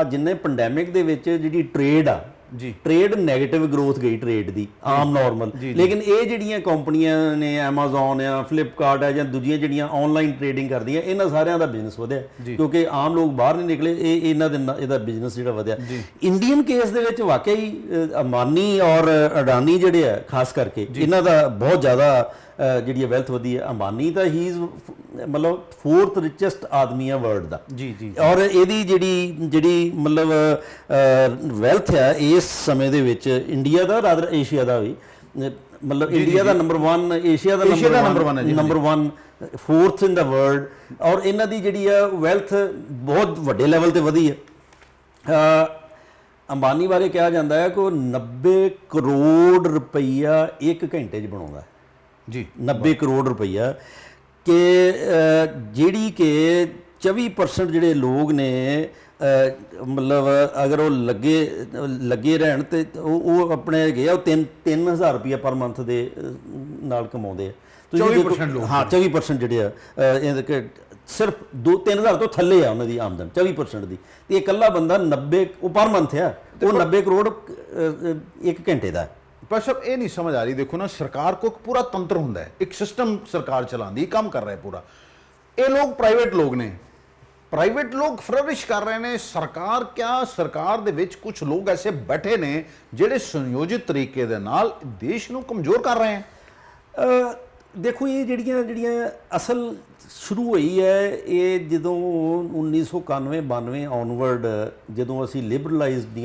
ਜਿੰਨੇ ਪੈਂਡੈਮਿਕ ਦੇ ਵਿੱਚ ਜਿਹੜੀ ਟ੍ਰੇਡ ਆ ਜੀ। ਟ੍ਰੇਡ ਨੈਗੇਟਿਵ ਗਰੋਥ ਗਈ ਟ੍ਰੇਡ ਦੀ ਆਮ ਨਾਰਮਲ, ਲੇਕਿਨ ਇਹ ਜਿਹੜੀਆਂ ਕੰਪਨੀਆਂ ਨੇ Amazon ਆ, ਫਲਿੱਪਕਾਰਟ ਆ ਜਾਂ ਦੂਜੀਆਂ ਜਿਹੜੀਆਂ ਆਨਲਾਈਨ ਟ੍ਰੇਡਿੰਗ ਕਰਦੀਆਂ, ਇਹਨਾਂ ਸਾਰਿਆਂ ਦਾ ਬਿਜ਼ਨਸ ਵਧਿਆ ਕਿਉਂਕਿ ਆਮ ਲੋਕ ਬਾਹਰ ਨਹੀਂ ਨਿਕਲੇ, ਇਹਦਾ ਬਿਜ਼ਨਸ ਜਿਹੜਾ ਵਧਿਆ। ਇੰਡੀਅਨ ਕੇਸ ਦੇ ਵਿੱਚ ਵਾਕਈ ਅੰਬਾਨੀ ਔਰ ਅਡਾਨੀ ਜਿਹੜੇ ਆ ਖਾਸ ਕਰਕੇ ਇਹਨਾਂ ਦਾ ਬਹੁਤ ਜ਼ਿਆਦਾ ਜਿਹੜੀ ਵੈਲਥ ਵਧੀ ਹੈ। ਅੰਬਾਨੀ ਤਾਂ ਹੀ ਇਜ਼ ਮਤਲਬ 4th ਰਿਚੈਸਟ ਆਦਮੀ ਆ ਵਰਲਡ ਦਾ ਔਰ ਇਹਦੀ ਜਿਹੜੀ ਮਤਲਬ ਵੈਲਥ ਹੈ ਇਸ ਸਮੇਂ ਦੇ ਵਿੱਚ ਇੰਡੀਆ ਦਾ ਰਾਦਰ ਏਸ਼ੀਆ ਦਾ ਵੀ ਮਤਲਬ ਇੰਡੀਆ ਦਾ ਨੰਬਰ 1, ਏਸ਼ੀਆ ਦਾ ਨੰਬਰ 1 4th ਇਨ ਦਾ ਵਰਲਡ ਔਰ ਇਹਨਾਂ ਦੀ ਜਿਹੜੀ ਆ ਵੈਲਥ ਬਹੁਤ ਵੱਡੇ ਲੈਵਲ ਤੇ ਵਧੀ ਹੈ। ਅੰਬਾਨੀ ਬਾਰੇ ਕਿਹਾ ਜਾਂਦਾ ਹੈ ਕਿ ਉਹ 90 ਕਰੋੜ ਰੁਪਈਆ 1 ਘੰਟੇ 'ਚ ਬਣਾਉਂਦਾ ਹੈ ਜੀ। 90 ਕਰੋੜ ਰੁਪਈਆ ਕਿ ਜਿਹੜੀ ਕਿ 24% ਜਿਹੜੇ ਲੋਕ ਨੇ ਮਤਲਬ ਅਗਰ ਉਹ ਲੱਗੇ ਰਹਿਣ ਤੇ ਉਹ ਆਪਣੇ ਹੈਗੇ ਆ ਉਹ 3000 ਰੁਪਈਆ ਪਰ ਮੰਥ ਦੇ ਨਾਲ ਕਮਾਉਂਦੇ ਆ। 24% ਲੋਕ, ਹਾਂ 24% ਜਿਹੜੇ ਆ ਸਿਰਫ 2-3000 ਤੋਂ ਥੱਲੇ ਆ ਉਹਨਾਂ ਦੀ ਆਮਦਨ 24% ਦੀ, ਤੇ ਇਕੱਲਾ ਬੰਦਾ 90 ਉਹ ਪਰ ਮੰਥ ਆ, ਉਹ 90 ਕਰੋੜ 1 ਘੰਟੇ ਦਾ। पर सब ये नहीं समझ आ रही, देखो ना सरकार को एक पूरा तंत्र होता है, एक सिस्टम सरकार चलाती काम कर रहा है पूरा। ये लोग प्राइवेट लोग ने, प्राइवेट लोग फ्लरिश कर रहे हैं। सरकार क्या, सरकार दे विच कुछ लोग ऐसे बैठे ने ਜਿਹੜੇ ਸੰਯੋਜਿਤ ਤਰੀਕੇ ਦੇ ਨਾਲ ਦੇਸ਼ ਨੂੰ ਕਮਜ਼ੋਰ ਕਰ ਰਹੇ ਹਨ। ਦੇਖੋ ਇਹ ਜਿਹੜੀਆਂ ਅਸਲ ਸ਼ੁਰੂ ਹੋਈ ਹੈ ਇਹ ਜਦੋਂ 1991-92 ਆਨਵਰਡ ਜਦੋਂ ਅਸੀਂ ਲਿਬਰਲਾਈਜੇਸ਼ਨ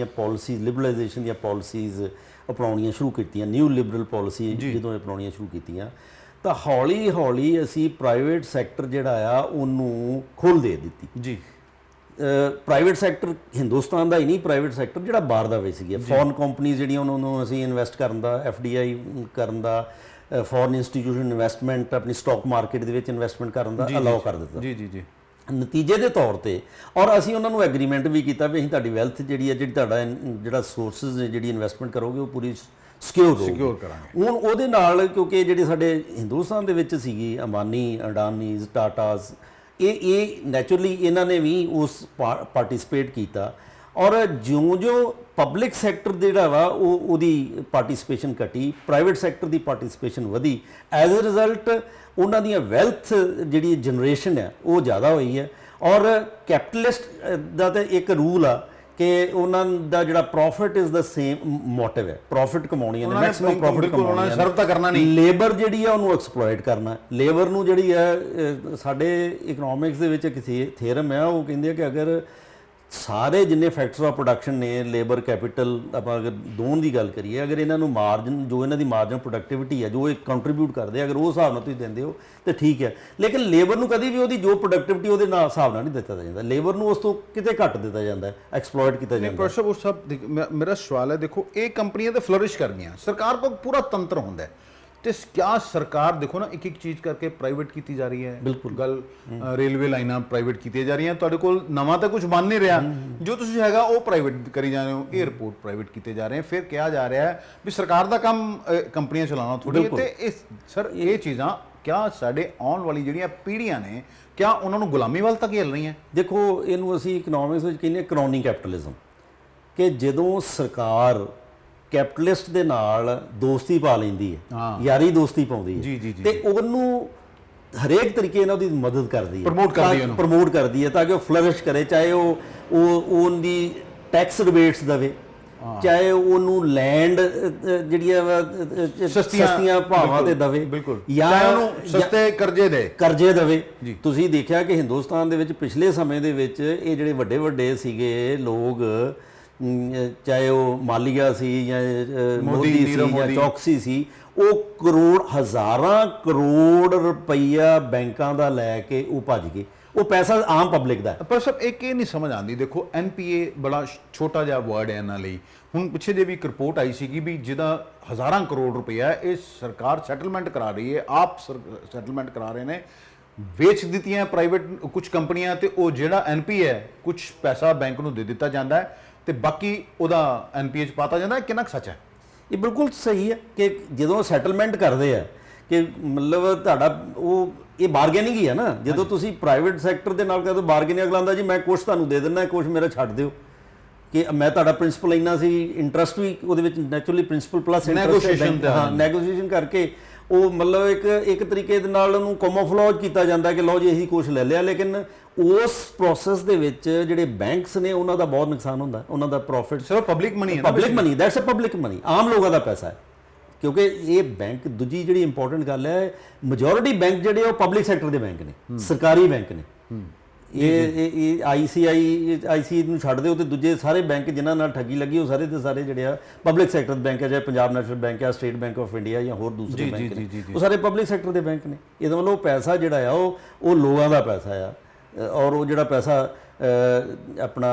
ਦੀਆਂ ਪਾਲਿਸੀਜ਼ ਅਪਣਾਉਣੀਆਂ ਸ਼ੁਰੂ ਕੀਤੀਆਂ, ਨਿਊ ਲਿਬਰਲ ਪਾਲਿਸੀ ਜਦੋਂ ਅਪਣਾਉਣੀਆਂ ਸ਼ੁਰੂ ਕੀਤੀਆਂ ਤਾਂ ਹੌਲੀ ਹੌਲੀ ਅਸੀਂ ਪ੍ਰਾਈਵੇਟ ਸੈਕਟਰ ਜਿਹੜਾ ਆ ਉਹਨੂੰ ਖੋਲ੍ਹ ਦੇ ਦਿੱਤੀ ਜੀ। ਪ੍ਰਾਈਵੇਟ ਸੈਕਟਰ ਹਿੰਦੁਸਤਾਨ ਦਾ ਹੀ ਨਹੀਂ, ਪ੍ਰਾਈਵੇਟ ਸੈਕਟਰ ਜਿਹੜਾ ਬਾਹਰ ਦਾ ਵੀ ਸੀਗਾ, ਫੋਰਨ ਕੰਪਨੀਜ਼ ਜਿਹੜੀਆਂ ਉਹਨਾਂ ਨੂੰ ਅਸੀਂ ਇਨਵੈਸਟ ਕਰਨ ਦਾ, FDI ਕਰਨ ਦਾ, ਫੋਰਨ ਇੰਸਟੀਟਿਊਸ਼ਨ ਇਨਵੈਸਟਮੈਂਟ ਆਪਣੀ ਸਟਾਕ ਮਾਰਕੀਟ ਦੇ ਵਿੱਚ ਇਨਵੈਸਟਮੈਂਟ ਕਰਨ ਦਾ ਅਲਾਉ ਕਰ ਦਿੱਤਾ ਜੀ। ਨਤੀਜੇ ਦੇ ਤੌਰ ਤੇ ਔਰ ਅਸੀਂ ਉਹਨਾਂ ਨੂੰ ਐਗਰੀਮੈਂਟ ਵੀ ਕੀਤਾ ਵੀ ਅਸੀਂ ਤੁਹਾਡੀ ਵੈਲਥ ਜਿਹੜੀ ਤੁਹਾਡਾ ਜਿਹੜਾ ਸੋਰਸਿਸ ਨੇ ਜਿਹੜੀ ਇਨਵੈਸਟਮੈਂਟ ਕਰੋਗੇ ਉਹ ਪੂਰੀ ਸਿਕਿਉਰ ਕਰਾਂਗੇ। ਹੁਣ ਉਹਦੇ ਨਾਲ ਕਿਉਂਕਿ ਜਿਹੜੇ ਸਾਡੇ ਹਿੰਦੁਸਤਾਨ ਦੇ ਵਿੱਚ ਸੀਗੀ ਅੰਬਾਨੀ, ਅਡਾਨੀਜ਼, ਟਾਟਾਜ਼, ਇਹ ਨੈਚੁਰਲੀ ਇਹਨਾਂ ਨੇ ਵੀ ਉਸ ਪਾਰਟਿਸਿਪੇਟ ਕੀਤਾ ਔਰ ਜਿਉਂ ਪਬਲਿਕ ਸੈਕਟਰ ਜਿਹੜਾ ਵਾ ਉਹਦੀ ਪਾਰਟਿਸਿਪੇਸ਼ਨ ਘਟੀ, ਪ੍ਰਾਈਵੇਟ ਸੈਕਟਰ ਦੀ ਪਾਰਟਿਸਿਪੇਸ਼ਨ ਵਧੀ। ਐਜ਼ ਅ ਰਿਜ਼ਲਟ ਉਹਨਾਂ ਦੀਆਂ ਵੈਲਥ ਜਿਹੜੀ ਜਨਰੇਸ਼ਨ ਹੈ ਉਹ ਜ਼ਿਆਦਾ ਹੋਈ ਹੈ। ਔਰ ਕੈਪੀਟਲਿਸਟ ਦਾ ਤਾਂ ਇੱਕ ਰੂਲ ਆ ਕਿ ਉਹਨਾਂ ਦਾ ਜਿਹੜਾ profit is the same motive ਹੈ, ਪ੍ਰੋਫਿਟ ਕਮਾਉਣੀਆਂ ਨੇ, ਮੈਕਸਿਮਮ ਪ੍ਰੋਫਿਟ ਕਮਾਉਣਾ, ਸਰਵ ਤਾਂ ਕਰਨਾ ਨਹੀਂ। ਲੇਬਰ ਜਿਹੜੀ ਆ ਉਹਨੂੰ ਐਕਸਪਲੋਇਟ ਕਰਨਾ, ਲੇਬਰ ਨੂੰ ਜਿਹੜੀ ਹੈ ਸਾਡੇ ਇਕਨੋਮਿਕਸ ਦੇ ਵਿੱਚ ਇੱਕ ਥਿਅਰਮ ਹੈ ਉਹ ਕਹਿੰਦੇ ਆ ਕਿ ਅਗਰ ਸਾਰੇ ਜਿੰਨੇ ਫੈਕਟਰਸ ਆਫ ਪ੍ਰੋਡਕਸ਼ਨ ਨੇ, ਲੇਬਰ ਕੈਪੀਟਲ ਆਪਾਂ ਅਗਰ ਦੋਵਾਂ ਦੀ ਗੱਲ ਕਰੀਏ, ਅਗਰ ਇਹਨਾਂ ਨੂੰ ਮਾਰਜਨ ਜੋ ਇਹਨਾਂ ਦੀ ਮਾਰਜਨ ਪ੍ਰੋਡਕਟਿਵਿਟੀ ਹੈ ਜੋ ਇਹ ਕੰਟਰੀਬਿਊਟ ਕਰਦੇ ਅਗਰ ਉਹ ਹਿਸਾਬ ਨਾਲ ਤੁਸੀਂ ਦਿੰਦੇ ਹੋ ਤਾਂ ਠੀਕ ਹੈ। ਲੇਕਿਨ ਲੇਬਰ ਨੂੰ ਕਦੀ ਵੀ ਉਹਦੀ ਜੋ ਪ੍ਰੋਡਕਟਿਵਿਟੀ ਉਹਦੇ ਨਾਲ ਹਿਸਾਬ ਨਾਲ ਨਹੀਂ ਦਿੱਤਾ ਜਾਂਦਾ, ਲੇਬਰ ਨੂੰ ਉਸ ਤੋਂ ਕਿਤੇ ਘੱਟ ਦਿੱਤਾ ਜਾਂਦਾ, ਐਕਸਪਲੋਇਟ ਕੀਤਾ ਜਾਂਦਾ। ਪਰ ਉਹ ਸਭ ਮੇਰਾ ਸਵਾਲ ਹੈ, ਦੇਖੋ ਇਹ ਕੰਪਨੀਆਂ ਤੇ ਫਲਰਿਸ਼ ਕਰ ਗਈਆਂ, ਸਰਕਾਰ ਕੋਲ ਪੂਰਾ ਤੰਤਰ ਹੁੰਦਾ ਹੈ ਤੇ ਕਿਆ ਸਰਕਾਰ ਦੇਖੋ ਨਾ ਇੱਕ ਚੀਜ਼ ਕਰਕੇ ਪ੍ਰਾਈਵੇਟ ਕੀਤੀ ਜਾ ਰਹੀ ਹੈ। ਬਿਲਕੁਲ ਗੱਲ ਰੇਲਵੇ ਲਾਈਨਾਂ ਪ੍ਰਾਈਵੇਟ ਕੀਤੀਆਂ ਜਾ ਰਹੀਆਂ, ਤੁਹਾਡੇ ਕੋਲ ਨਵਾਂ ਤਾਂ ਕੁਝ ਬਣ ਨਹੀਂ ਰਿਹਾ, ਜੋ ਤੁਸੀਂ ਹੈਗਾ ਉਹ ਪ੍ਰਾਈਵੇਟ ਕਰੀ ਜਾ ਰਹੇ ਹੋ। 에ਅਰਪੋਰਟ ਪ੍ਰਾਈਵੇਟ ਕੀਤੇ ਜਾ ਰਹੇ, ਫਿਰ ਕਿਹਾ ਜਾ ਰਿਹਾ ਹੈ ਵੀ ਸਰਕਾਰ ਦਾ ਕੰਮ ਕੰਪਨੀਆਂ ਚਲਾਉਣਾ ਥੋੜੀ ਹੈ। ਤੇ ਸਰ ਇਹ ਚੀਜ਼ਾਂ ਕਿਆ ਸਾਡੇ ਆਉਣ ਵਾਲੀ ਜਿਹੜੀਆਂ ਪੀੜ੍ਹੀਆਂ ਨੇ ਕਿਆ ਉਹਨਾਂ ਨੂੰ ਗੁਲਾਮੀ ਵੱਲ ਤੱਕ ਘੇਲ ਰਹੀਆਂ? ਦੇਖੋ ਇਹਨੂੰ ਅਸੀਂ ਇਕਨੋਮਿਕਸ ਵਿੱਚ ਕਹਿੰਦੇ ਕ੍ਰੋਨੀ ਕੈਪੀਟਲਿਜ਼ਮ, ਕਿ ਜਦੋਂ ਸਰਕਾਰ ਕੈਪੀਟਲਿਸਟ ਦੇ ਨਾਲ ਦੋਸਤੀ ਪਾ ਲੈਂਦੀ ਹੈ, ਯਾਰੀ ਦੋਸਤੀ ਪਾਉਂਦੀ ਹੈ ਤੇ ਉਹਨੂੰ ਹਰੇਕ ਤਰੀਕੇ ਨਾਲ ਉਹਦੀ ਮਦਦ ਕਰਦੀ ਹੈ, ਪ੍ਰਮੋਟ ਕਰਦੀ ਹੈ ਤਾਂ ਕਿ ਉਹ ਫਲਰਿਸ਼ ਕਰੇ, ਚਾਹੇ ਉਹਦੀ ਟੈਕਸ ਰਿਬੇਟਸ ਦੇਵੇ, ਚਾਹੇ ਉਹਨੂੰ ਲੈਂਡ ਜਿਹੜੀਆਂ ਸਸਤੀਆਂ ਭਾਵਾਂ ਤੇ ਦੇਵੇ, ਜਾਂ ਉਹਨੂੰ ਸਸਤੇ ਕਰਜ਼ੇ ਦੇਵੇ। ਤੁਸੀਂ ਦੇਖਿਆ ਕਿ ਹਿੰਦੁਸਤਾਨ ਦੇ ਵਿੱਚ ਪਿਛਲੇ ਸਮੇਂ ਦੇ ਵਿੱਚ ਇਹ ਜਿਹੜੇ ਵੱਡੇ ਵੱਡੇ ਸੀਗੇ ਲੋਕ, ਚਾਹੇ ਉਹ ਮਾਲੀਆ ਸੀ ਜਾਂ ਮੋਦੀ ਸੀ ਜਾਂ ਚੌਕਸੀ ਸੀ, ਉਹ ਹਜ਼ਾਰਾਂ ਕਰੋੜ ਰੁਪਈਆ ਬੈਂਕਾਂ ਦਾ ਲੈ ਕੇ ਉਹ ਭੱਜ ਗਏ, ਉਹ ਪੈਸਾ ਆਮ ਪਬਲਿਕ ਦਾ। ਪਰ ਸਭ ਇੱਕ ਇਹ ਨਹੀਂ ਸਮਝ ਆਉਂਦੀ, ਦੇਖੋ NPA ਬੜਾ ਛੋਟਾ ਜਿਹਾ ਵਰਡ ਹੈ ਇਹਨਾਂ ਲਈ। ਹੁਣ ਪਿੱਛੇ ਜੇ ਵੀ ਇੱਕ ਰਿਪੋਰਟ ਆਈ ਸੀਗੀ ਵੀ ਜਿਹਦਾ ਹਜ਼ਾਰਾਂ ਕਰੋੜ ਰੁਪਈਆ ਇਹ ਸਰਕਾਰ ਸੈਟਲਮੈਂਟ ਕਰਾ ਰਹੀ ਹੈ, ਆਪ ਸੈਟਲਮੈਂਟ ਕਰਾ ਰਹੇ ਨੇ, ਵੇਚ ਦਿੱਤੀਆਂ ਪ੍ਰਾਈਵੇਟ ਕੁਝ ਕੰਪਨੀਆਂ ਤੇ ਉਹ ਜਿਹੜਾ NPA ਹੈ ਕੁਝ ਪੈਸਾ ਬੈਂਕ ਨੂੰ ਦੇ ਦਿੱਤਾ ਜਾਂਦਾ ਹੈ ਤੇ ਬਾਕੀ ਉਹਦਾ NPA 'ਚ ਪਾਤਾ ਜਾਂਦਾ ਹੈ। ਕਿੰਨਾ ਕੁ ਸੱਚ ਹੈ? ਇਹ ਬਿਲਕੁਲ ਸਹੀ ਹੈ ਕਿ ਜਦੋਂ ਸੈਟਲਮੈਂਟ ਕਰਦੇ ਆ ਕਿ ਮਤਲਬ ਤੁਹਾਡਾ ਉਹ ਇਹ ਬਾਰਗੇਨਿੰਗ ਹੀ ਹੈ ਨਾ। ਜਦੋਂ ਤੁਸੀਂ ਪ੍ਰਾਈਵੇਟ ਸੈਕਟਰ ਦੇ ਨਾਲ ਕਰਦੇ ਬਾਰਗੇਨਿੰਗ, ਅਗਲਾ ਆਉਂਦਾ ਜੀ ਮੈਂ ਕੁਛ ਤੁਹਾਨੂੰ ਦੇ ਦਿੰਦਾ, ਕੁਛ ਮੇਰਾ ਛੱਡ ਦਿਓ, ਕਿ ਮੈਂ ਤੁਹਾਡਾ ਪ੍ਰਿੰਸੀਪਲ ਇੰਨਾ ਸੀ, ਇੰਟਰਸਟ ਵੀ ਉਹਦੇ ਵਿੱਚ ਨੈਚੁਰਲੀ ਪ੍ਰਿੰਸੀਪਲ ਪਲੱਸ Negotiation ਤੇ ਹਾਂ ਨੈਗੋਸ਼ੀਏਸ਼ਨ ਕਰਕੇ ਉਹ ਮਤਲਬ ਇੱਕ ਤਰੀਕੇ ਦੇ ਨਾਲ ਉਹਨੂੰ ਕੈਮੋਫਲੇਜ ਕੀਤਾ ਜਾਂਦਾ ਕਿ ਲਓ ਜੀ ਅਸੀਂ ਕੁਝ ਲੈ ਲਿਆ, ਲੇਕਿਨ ਉਸ ਪ੍ਰੋਸੈਸ ਦੇ ਵਿੱਚ ਜਿਹੜੇ ਬੈਂਕਸ ਨੇ ਉਹਨਾਂ ਦਾ ਬਹੁਤ ਨੁਕਸਾਨ ਹੁੰਦਾ, ਉਹਨਾਂ ਦਾ ਪ੍ਰੋਫਿਟ ਸਿਰਫ ਪਬਲਿਕ ਮਨੀ ਹੈ ਨਾ, public money, that's a public money, ਆਮ ਲੋਕਾਂ ਦਾ ਪੈਸਾ ਹੈ। ਕਿਉਂਕਿ ਇਹ ਬੈਂਕ, ਦੂਜੀ ਜਿਹੜੀ ਇੰਪੋਰਟੈਂਟ ਗੱਲ ਹੈ, ਮੈਜੋਰਿਟੀ ਬੈਂਕ ਜਿਹੜੇ ਉਹ ਪਬਲਿਕ ਸੈਕਟਰ ਦੇ ਬੈਂਕ ਨੇ, ਸਰਕਾਰੀ ਬੈਂਕ ਨੇ। ਇਹ ਆਈਸੀਆਈ ਨੂੰ ਛੱਡ ਦਿਓ ਤੇ ਦੂਜੇ ਸਾਰੇ ਬੈਂਕ ਜਿਨ੍ਹਾਂ ਨਾਲ ਠੱਗੀ ਲੱਗੀ ਉਹ ਸਾਰੇ ਦੇ ਸਾਰੇ ਜਿਹੜੇ ਆ ਪਬਲਿਕ ਸੈਕਟਰ ਦੇ ਬੈਂਕ ਹੈ, ਚਾਹੇ ਪੰਜਾਬ ਨੈਸ਼ਨਲ ਬੈਂਕ ਹੈ, ਸਟੇਟ ਬੈਂਕ ਆਫ ਇੰਡੀਆ ਜਾਂ ਹੋਰ ਦੂਸਰੇ ਬੈਂਕ ਨੇ, ਉਹ ਸਾਰੇ ਪਬਲਿਕ ਸੈਕਟਰ ਦੇ ਬੈਂਕ ਨੇ। ਇਹਦਾ ਮਤਲਬ ਉਹ ਪੈਸਾ ਜਿਹੜਾ ਆ ਉਹ ਲੋਕਾਂ ਦਾ ਪੈਸਾ ਆ, ਔਰ ਉਹ ਜਿਹੜਾ ਪੈਸਾ ਆਪਣਾ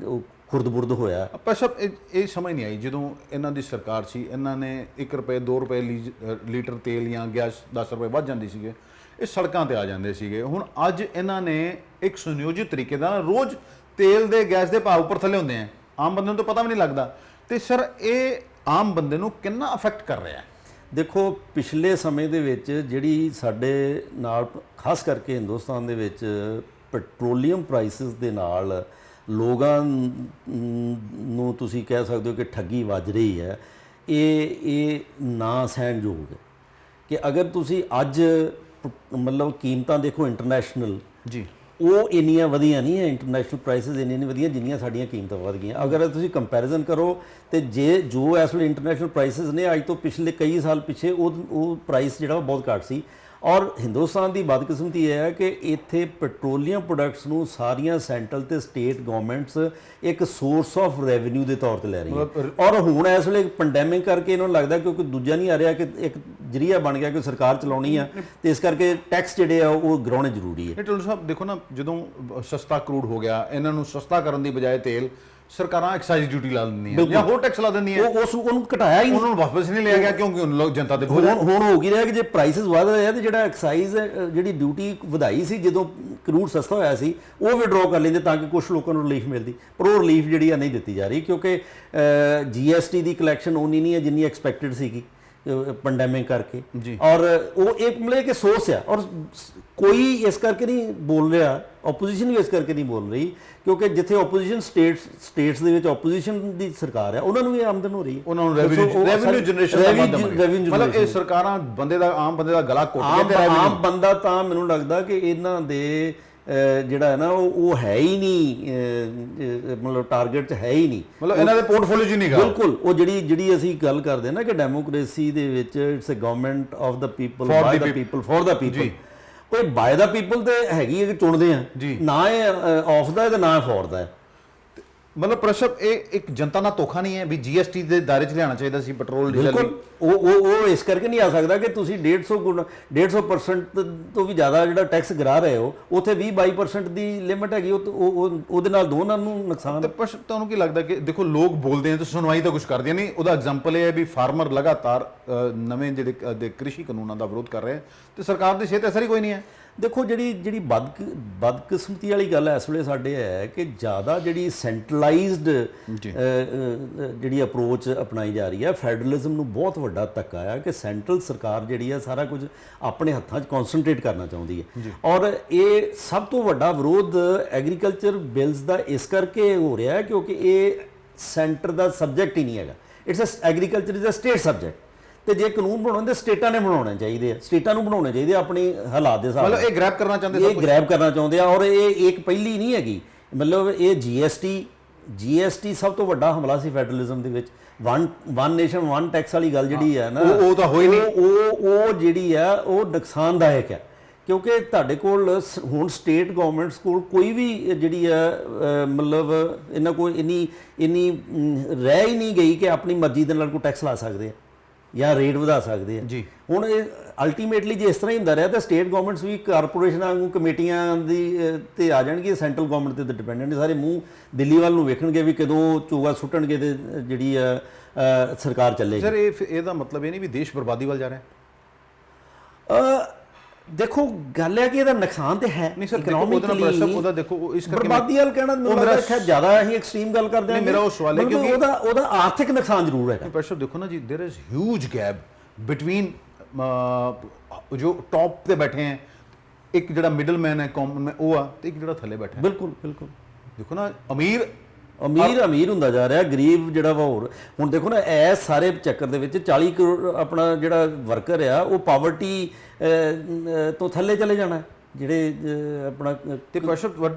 ਉਹ ਖੁਰਦ-ਬੁਰਦ ਹੋਇਆ। ਪਰ ਸਭ ਇਹ ਸਮਝ ਨਹੀਂ ਆਈ ਜਦੋਂ ਇਹਨਾਂ ਦੀ ਸਰਕਾਰ ਸੀ, ਇਹਨਾਂ ਨੇ 1 ਰੁਪਏ 2 ਰੁਪਏ ਲੀਟਰ ਤੇਲ ਜਾਂ ਗੈਸ 10 ਰੁਪਏ ਵੱਧ ਜਾਂਦੀ ਸੀਗੇ, ਇਹ ਸੜਕਾਂ ਤੇ ਆ ਜਾਂਦੇ ਸੀਗੇ। ਹੁਣ ਅੱਜ ਇਹਨਾਂ ਨੇ ਇੱਕ ਸੁਨਿਯੋਜਿਤ ਤਰੀਕੇ ਨਾਲ ਰੋਜ਼ ਤੇਲ ਦੇ ਗੈਸ ਦੇ ਭਾਅ ਉੱਪਰ ਥੱਲੇ ਹੁੰਦੇ ਆ, ਆਮ ਬੰਦੇ ਨੂੰ ਤਾਂ ਪਤਾ ਵੀ ਨਹੀਂ ਲੱਗਦਾ। ਤੇ ਸਰ ਇਹ ਆਮ ਬੰਦੇ ਨੂੰ ਕਿੰਨਾ ਅਫੈਕਟ ਕਰ ਰਿਹਾ ਹੈ? ਦੇਖੋ ਪਿਛਲੇ ਸਮੇਂ ਦੇ ਵਿੱਚ ਜਿਹੜੀ ਸਾਡੇ ਨਾਲ ਖਾਸ ਕਰਕੇ ਹਿੰਦੁਸਤਾਨ ਦੇ ਵਿੱਚ ਪੈਟਰੋਲੀਅਮ ਪ੍ਰਾਈਸਿਸ ਦੇ ਨਾਲ ਲੋਕਾਂ ਨੂੰ ਤੁਸੀਂ ਕਹਿ ਸਕਦੇ ਹੋ ਕਿ ਠੱਗੀ ਵੱਜ ਰਹੀ ਹੈ, ਇਹ ਨਾ ਸਹਿਣਯੋਗ ਹੈ। ਕਿ ਅਗਰ ਤੁਸੀਂ ਅੱਜ ਮਤਲਬ ਕੀਮਤਾਂ ਦੇਖੋ ਇੰਟਰਨੈਸ਼ਨਲ ਜੀ, ਉਹ ਇੰਨੀਆਂ ਵਧੀਆਂ ਨਹੀਂ ਹੈ, ਇੰਟਰਨੈਸ਼ਨਲ ਪ੍ਰਾਈਸਿਸ ਇੰਨੀਆਂ ਨਹੀਂ ਵਧੀਆਂ ਜਿੰਨੀਆਂ ਸਾਡੀਆਂ ਕੀਮਤਾਂ ਵਧ ਗਈਆਂ। ਅਗਰ ਤੁਸੀਂ ਕੰਪੈਰੀਜ਼ਨ ਕਰੋ ਤੇ ਜੋ ਇਸ ਵੇਲੇ ਇੰਟਰਨੈਸ਼ਨਲ ਪ੍ਰਾਈਸਿਸ ਨੇ ਅੱਜ ਤੋਂ ਪਿਛਲੇ ਕਈ ਸਾਲ ਪਿੱਛੇ ਉਹ ਪ੍ਰਾਈਸ ਜਿਹੜਾ ਉਹ ਬਹੁਤ ਘੱਟ ਸੀ। ਔਰ ਹਿੰਦੁਸਤਾਨ ਦੀ ਬਦਕਿਸਮਤੀ ਇਹ ਹੈ ਕਿ ਇੱਥੇ ਪੈਟਰੋਲੀਅਮ ਪ੍ਰੋਡਕਟਸ ਨੂੰ ਸਾਰੀਆਂ ਸੈਂਟਰਲ ਤੇ ਸਟੇਟ ਗਵਰਨਮੈਂਟਸ ਇੱਕ ਸੋਰਸ ਆਫ ਰੈਵਨਿਊ ਦੇ ਤੌਰ ਤੇ ਲੈ ਰਹੀ ਹੈ। ਔਰ ਹੁਣ ਇਸ ਵੇਲੇ ਪੈਂਡੈਮਿਕ ਕਰਕੇ ਇਹਨਾਂ ਨੂੰ ਲੱਗਦਾ ਕਿ ਕੋਈ ਦੂਜਾ ਨਹੀਂ ਆ ਰਿਹਾ, ਕਿ ਇੱਕ ਜਰੀਆ ਬਣ ਗਿਆ ਕਿ ਸਰਕਾਰ ਚਲਾਉਣੀ ਆ, ਤੇ ਇਸ ਕਰਕੇ ਟੈਕਸ ਜਿਹੜੇ ਆ ਉਹ ਗਿਰਾਉਣੇ ਜ਼ਰੂਰੀ ਹੈ। ਢਿੱਲੋਂ ਸਾਹਿਬ ਦੇਖੋ ਨਾ, ਜਦੋਂ ਸਸਤਾ ਕਰੂਡ ਹੋ ਗਿਆ, ਇਹਨਾਂ ਨੂੰ ਸਸਤਾ ਕਰਨ ਦੀ ਬਜਾਏ ਤੇਲ ਸਰਕਾਰਾਂ ਐਕਸਾਈਜ਼ ਡਿਊਟੀ ਲਾ ਦਿੰਦੀਆਂ ਜਾਂ ਹੋਰ ਟੈਕਸ ਲਾ ਦਿੰਦੀਆਂ, ਉਹਨੂੰ ਘਟਾਇਆ ਹੀ ਨਹੀਂ, ਉਹਨਾਂ ਨੂੰ ਵਾਪਸ ਨਹੀਂ ਲਿਆ ਗਿਆ ਕਿਉਂਕਿ ਉਹਨਾਂ ਲੋਕ ਜਨਤਾ ਦੇ ਬੋਝ। ਹੁਣ ਹੋ ਕੀ ਰਿਹਾ ਕਿ ਜੇ ਪ੍ਰਾਈਸਿਸ ਵਧ ਰਹੇ ਆ ਤੇ ਜਿਹੜਾ ਐਕਸਾਈਜ਼ ਜਿਹੜੀ ਡਿਊਟੀ ਵਧਾਈ ਸੀ ਜਦੋਂ ਕਰੂਡ ਸਸਤਾ ਹੋਇਆ ਸੀ ਉਹ ਵਿਡਰੋ ਕਰ ਲੈਂਦੇ ਤਾਂ ਕਿ ਕੁਝ ਲੋਕਾਂ ਨੂੰ ਰਿਲੀਫ ਮਿਲਦੀ, ਪਰ ਉਹ ਰਿਲੀਫ ਜਿਹੜੀ ਆ ਨਹੀਂ ਦਿੱਤੀ ਜਾ ਰਹੀ ਕਿਉਂਕਿ GST ਦੀ ਕਲੈਕਸ਼ਨ ਉਨੀ ਨਹੀਂ ਹੈ ਜਿੰਨੀ ਐਕਸਪੈਕਟਡ ਸੀਗੀ ਪੈਂਡੈਮਿਕ ਕਰਕੇ। ਔਰ ਉਹ ਇੱਕ ਮਤਲਬ ਕਿ ਸੋਰਸ ਆ, ਔਰ ਕੋਈ ਇਸ ਕਰਕੇ ਨਹੀਂ ਬੋਲ ਰਿਹਾ, ਆਪੋਜੀਸ਼ਨ ਵੀ ਇਸ ਕਰਕੇ ਨਹੀਂ ਬੋਲ ਰਹੀ ਕਿਉਂਕਿ ਜਿੱਥੇ ਆਪੋਜੀਸ਼ਨ ਸਟੇਟਸ ਦੇ ਵਿੱਚ ਆਪੋਜੀਸ਼ਨ ਦੀ ਸਰਕਾਰ ਹੈ ਉਹਨਾਂ ਨੂੰ ਵੀ ਆਮਦਨ ਹੋ ਰਹੀ ਹੈ, ਉਹਨਾਂ ਨੂੰ ਰੈਵਨਿਊ ਜਨਰੇਸ਼ਨ ਦਾ ਮਤਲਬ ਇਹ ਸਰਕਾਰਾਂ ਬੰਦੇ ਦਾ, ਆਮ ਬੰਦੇ ਦਾ ਗਲਾ ਘੁੱਟ ਕੇ ਆਮ ਬੰਦਾ ਤਾਂ ਮੈਨੂੰ ਲੱਗਦਾ ਕਿ ਇਹਨਾਂ ਦੇ ਜਿਹੜਾ ਹੈ ਨਾ ਉਹ ਹੈ ਹੀ ਨਹੀਂ, ਮਤਲਬ ਟਾਰਗੇਟ 'ਚ ਹੈ ਹੀ ਨਹੀਂ, ਮਤਲਬ ਇਹਨਾਂ ਦੇ ਪੋਰਟਫੋਲੀਓ 'ਚ ਨਹੀਂ ਗਾ ਬਿਲਕੁਲ। ਉਹ ਜਿਹੜੀ ਅਸੀਂ ਗੱਲ ਕਰਦੇ ਨਾ ਕਿ ਡੈਮੋਕ੍ਰੇਸੀ ਦੇ ਵਿੱਚ it's a government of the people, by the people, for the people. ਕੋਈ ਬਾਏ ਦਾ ਪੀਪਲ ਤੇ ਹੈਗੀ ਹੈ ਕਿ ਚੁਣਦੇ ਆ, ਨਾ ਇਹ ਆਫ ਦਾ ਤੇ ਨਾ ਫॉर ਦਾ ਹੈ। ਮਤਲਬ ਪ੍ਰਸ਼ਭ ਇਹ ਇੱਕ ਜਨਤਾ ਨਾਲ ਧੋਖਾ ਨਹੀਂ ਹੈ ਵੀ GST ਦੇ ਦਾਇਰੇ 'ਚ ਲਿਆਉਣਾ ਚਾਹੀਦਾ ਸੀ ਪੈਟਰੋਲ ਡੀਜ਼ਲ। ਉਹ ਇਸ ਕਰਕੇ ਨਹੀਂ ਆ ਸਕਦਾ ਕਿ ਤੁਸੀਂ 150% ਤੋਂ ਵੀ ਜ਼ਿਆਦਾ ਜਿਹੜਾ ਟੈਕਸ ਗਿਰਾ ਰਹੇ ਹੋ, ਉੱਥੇ 20-22% ਦੀ ਲਿਮਿਟ ਹੈਗੀ, ਉਹਦੇ ਨਾਲ ਦੋਨਾਂ ਨੂੰ ਨੁਕਸਾਨ। ਤੇ ਪ੍ਰਸ਼ਭ ਤੁਹਾਨੂੰ ਕੀ ਲੱਗਦਾ ਕਿ ਦੇਖੋ ਲੋਕ ਬੋਲਦੇ ਆ ਤੇ ਸੁਣਵਾਈ ਤਾਂ ਕੁਝ ਕਰਦੇ ਨਹੀਂ, ਉਹਦਾ ਐਗਜ਼ਾਮਪਲ ਇਹ ਹੈ ਵੀ ਫਾਰਮਰ ਲਗਾਤਾਰ ਨਵੇਂ ਜਿਹੜੇ ਕ੍ਰਿਸ਼ੀ ਕਾਨੂੰਨਾਂ ਦਾ ਵਿਰੋਧ ਕਰ ਰਹੇ ਤੇ ਸਰਕਾਰ ਦੀ ਸਿਹਤ ਅਸਰ ਹੀ ਕੋਈ ਨਹੀਂ ਹੈ। ਦੇਖੋ ਜਿਹੜੀ ਬਦਕਿਸਮਤੀ ਵਾਲੀ ਗੱਲ ਇਸ ਵੇਲੇ ਸਾਡੇ ਹੈ ਕਿ ਜ਼ਿਆਦਾ ਜਿਹੜੀ ਸੈਂਟਰਲਾਈਜ਼ਡ ਜਿਹੜੀ ਅਪਰੋਚ ਅਪਣਾਈ ਜਾ ਰਹੀ ਹੈ, ਫੈਡਰਲਿਜ਼ਮ ਨੂੰ ਬਹੁਤ ਵੱਡਾ ਧੱਕਾ ਆ ਕਿ ਸੈਂਟਰਲ ਸਰਕਾਰ ਜਿਹੜੀ ਹੈ ਸਾਰਾ ਕੁਝ ਆਪਣੇ ਹੱਥਾਂ 'ਚ ਕਨਸੈਂਟਰੇਟ ਕਰਨਾ ਚਾਹੁੰਦੀ ਹੈ। ਔਰ ਇਹ ਸਭ ਤੋਂ ਵੱਡਾ ਵਿਰੋਧ ਐਗਰੀਕਲਚਰ ਬਿਲਸ ਦਾ ਇਸ ਕਰਕੇ ਹੋ ਰਿਹਾ ਕਿਉਂਕਿ ਇਹ ਸੈਂਟਰ ਦਾ ਸਬਜੈਕਟ ਹੀ ਨਹੀਂ ਹੈਗਾ, it's agriculture is a state subject. ਤੇ ਜੇ ਕਾਨੂੰਨ ਬਣਾਉਣੇ ਸਟੇਟਾਂ ਨੇ ਬਣਾਉਣੇ ਚਾਹੀਦੇ ਆ, ਸਟੇਟਾਂ ਨੂੰ ਬਣਾਉਣੇ ਚਾਹੀਦੇ ਆ ਆਪਣੇ ਹਾਲਾਤ ਦੇ ਹਿਸਾਬ ਨਾਲ। ਮਤਲਬ ਇਹ ਗ੍ਰੈਬ ਕਰਨਾ ਚਾਹੁੰਦੇ, ਇਹ ਗ੍ਰੈਬ ਕਰਨਾ ਚਾਹੁੰਦੇ ਆ। ਔਰ ਇਹ ਇੱਕ ਪਹਿਲੀ ਨਹੀਂ ਹੈਗੀ, ਮਤਲਬ ਇਹ GST ਸਭ ਤੋਂ ਵੱਡਾ ਹਮਲਾ ਸੀ ਫੈਡਰਲਿਜ਼ਮ ਦੇ ਵਿੱਚ। ਵਨ ਨੇਸ਼ਨ ਵਨ ਟੈਕਸ ਵਾਲੀ ਗੱਲ ਜਿਹੜੀ ਹੈ ਨਾ, ਉਹ ਤਾਂ ਹੋਈ ਨਹੀਂ, ਉਹ ਜਿਹੜੀ ਆ ਉਹ ਨੁਕਸਾਨਦਾਇਕ ਹੈ ਕਿਉਂਕਿ ਤੁਹਾਡੇ ਕੋਲ ਹੁਣ ਸਟੇਟ ਗਵਰਨਮੈਂਟਸ ਕੋਲ ਕੋਈ ਵੀ ਜਿਹੜੀ ਆ ਮਤਲਬ ਇਹਨਾਂ ਕੋਲ ਇੰਨੀ ਰਹਿ ਹੀ ਨਹੀਂ ਗਈ ਕਿ ਆਪਣੀ ਮਰਜ਼ੀ ਦੇ ਨਾਲ ਕੋਈ ਟੈਕਸ ਲਾ ਸਕਦੇ ਆ ਜਾਂ ਰੇਟ ਵਧਾ ਸਕਦੇ ਆ ਜੀ। ਹੁਣ ਇਹ ਅਲਟੀਮੇਟਲੀ ਜੇ ਇਸ ਤਰ੍ਹਾਂ ਹੀ ਹੁੰਦਾ ਰਿਹਾ ਤਾਂ ਸਟੇਟ ਗਵਰਨਮੈਂਟਸ ਵੀ ਕਾਰਪੋਰੇਸ਼ਨਾਂ ਵਾਂਗੂ ਕਮੇਟੀਆਂ ਦੀ ਤੇ ਆ ਜਾਣਗੇ, ਸੈਂਟਰਲ ਗਵਰਨਮੈਂਟ ਤੇ ਡਿਪੈਂਡੈਂਟ ਸਾਰੇ ਮੂੰਹ ਦਿੱਲੀ ਵੱਲ ਨੂੰ ਵੇਖਣਗੇ ਵੀ ਕਦੋਂ ਚੋਗਾ ਸੁੱਟਣਗੇ ਤੇ ਜਿਹੜੀ ਆ ਸਰਕਾਰ ਚੱਲੇਗੀ। ਸਰ ਇਹਦਾ ਮਤਲਬ ਇਹ ਨਹੀਂ ਵੀ ਦੇਸ਼ ਬਰਬਾਦੀ ਵੱਲ ਜਾ ਰਿਹਾ? ਦੇਖੋ ਗੱਲ ਹੈ ਕਿ ਇਹਦਾ ਨੁਕਸਾਨ ਤੇ ਹੈ ਨਹੀਂ ਸਰ, ਉਹਦਾ ਦੇਖੋ ਇਸ ਕਰਕੇ ਬਰਬਾਦੀ ਵਾਲ ਕਹਿਣਾ ਮੈਨੂੰ ਲੱਗਦਾ ਜ਼ਿਆਦਾ ਅਸੀਂ ਐਕਸਟ੍ਰੀਮ ਗੱਲ ਕਰਦੇ ਹਾਂ। ਮੇਰਾ ਉਹ ਸਵਾਲ ਹੈ ਕਿਉਂਕਿ ਉਹਦਾ ਆਰਥਿਕ ਨੁਕਸਾਨ ਜ਼ਰੂਰ ਹੈਗਾ। ਪ੍ਰਸ਼ਰ ਦੇਖੋ ਨਾ ਜੀ, there is huge gap between ਜੋ ਟੌਪ ਤੇ ਬੈਠੇ ਹੈ, ਇੱਕ ਜਿਹੜਾ ਮਿਡਲ ਮੈਨ ਹੈ, ਕਾਮਨ ਮੈਨ ਉਹ ਆ, ਤੇ ਇੱਕ ਜਿਹੜਾ ਥੱਲੇ ਬੈਠਾ ਹੈ। ਬਿਲਕੁਲ ਬਿਲਕੁਲ। ਦੇਖੋ ਨਾ, ਅਮੀਰ ਅਮੀਰ ਅਮੀਰ ਹੁੰਦਾ ਜਾ ਰਿਹਾ, ਗਰੀਬ ਜਿਹੜਾ ਵਾ ਹੋਰ। ਹੁਣ ਦੇਖੋ ਨਾ, ਇਸ ਸਾਰੇ ਚੱਕਰ ਦੇ ਵਿੱਚ 40 ਕਰੋੜ ਆਪਣਾ ਜਿਹੜਾ ਵਰਕਰ ਆ ਉਹ ਪਾਵਰਟੀ ਤੋਂ ਥੱਲੇ ਚਲੇ ਜਾਣਾ, ਜਿਹੜੇ ਆਪਣਾ ਤੇ ਪ੍ਰਸ਼ਰ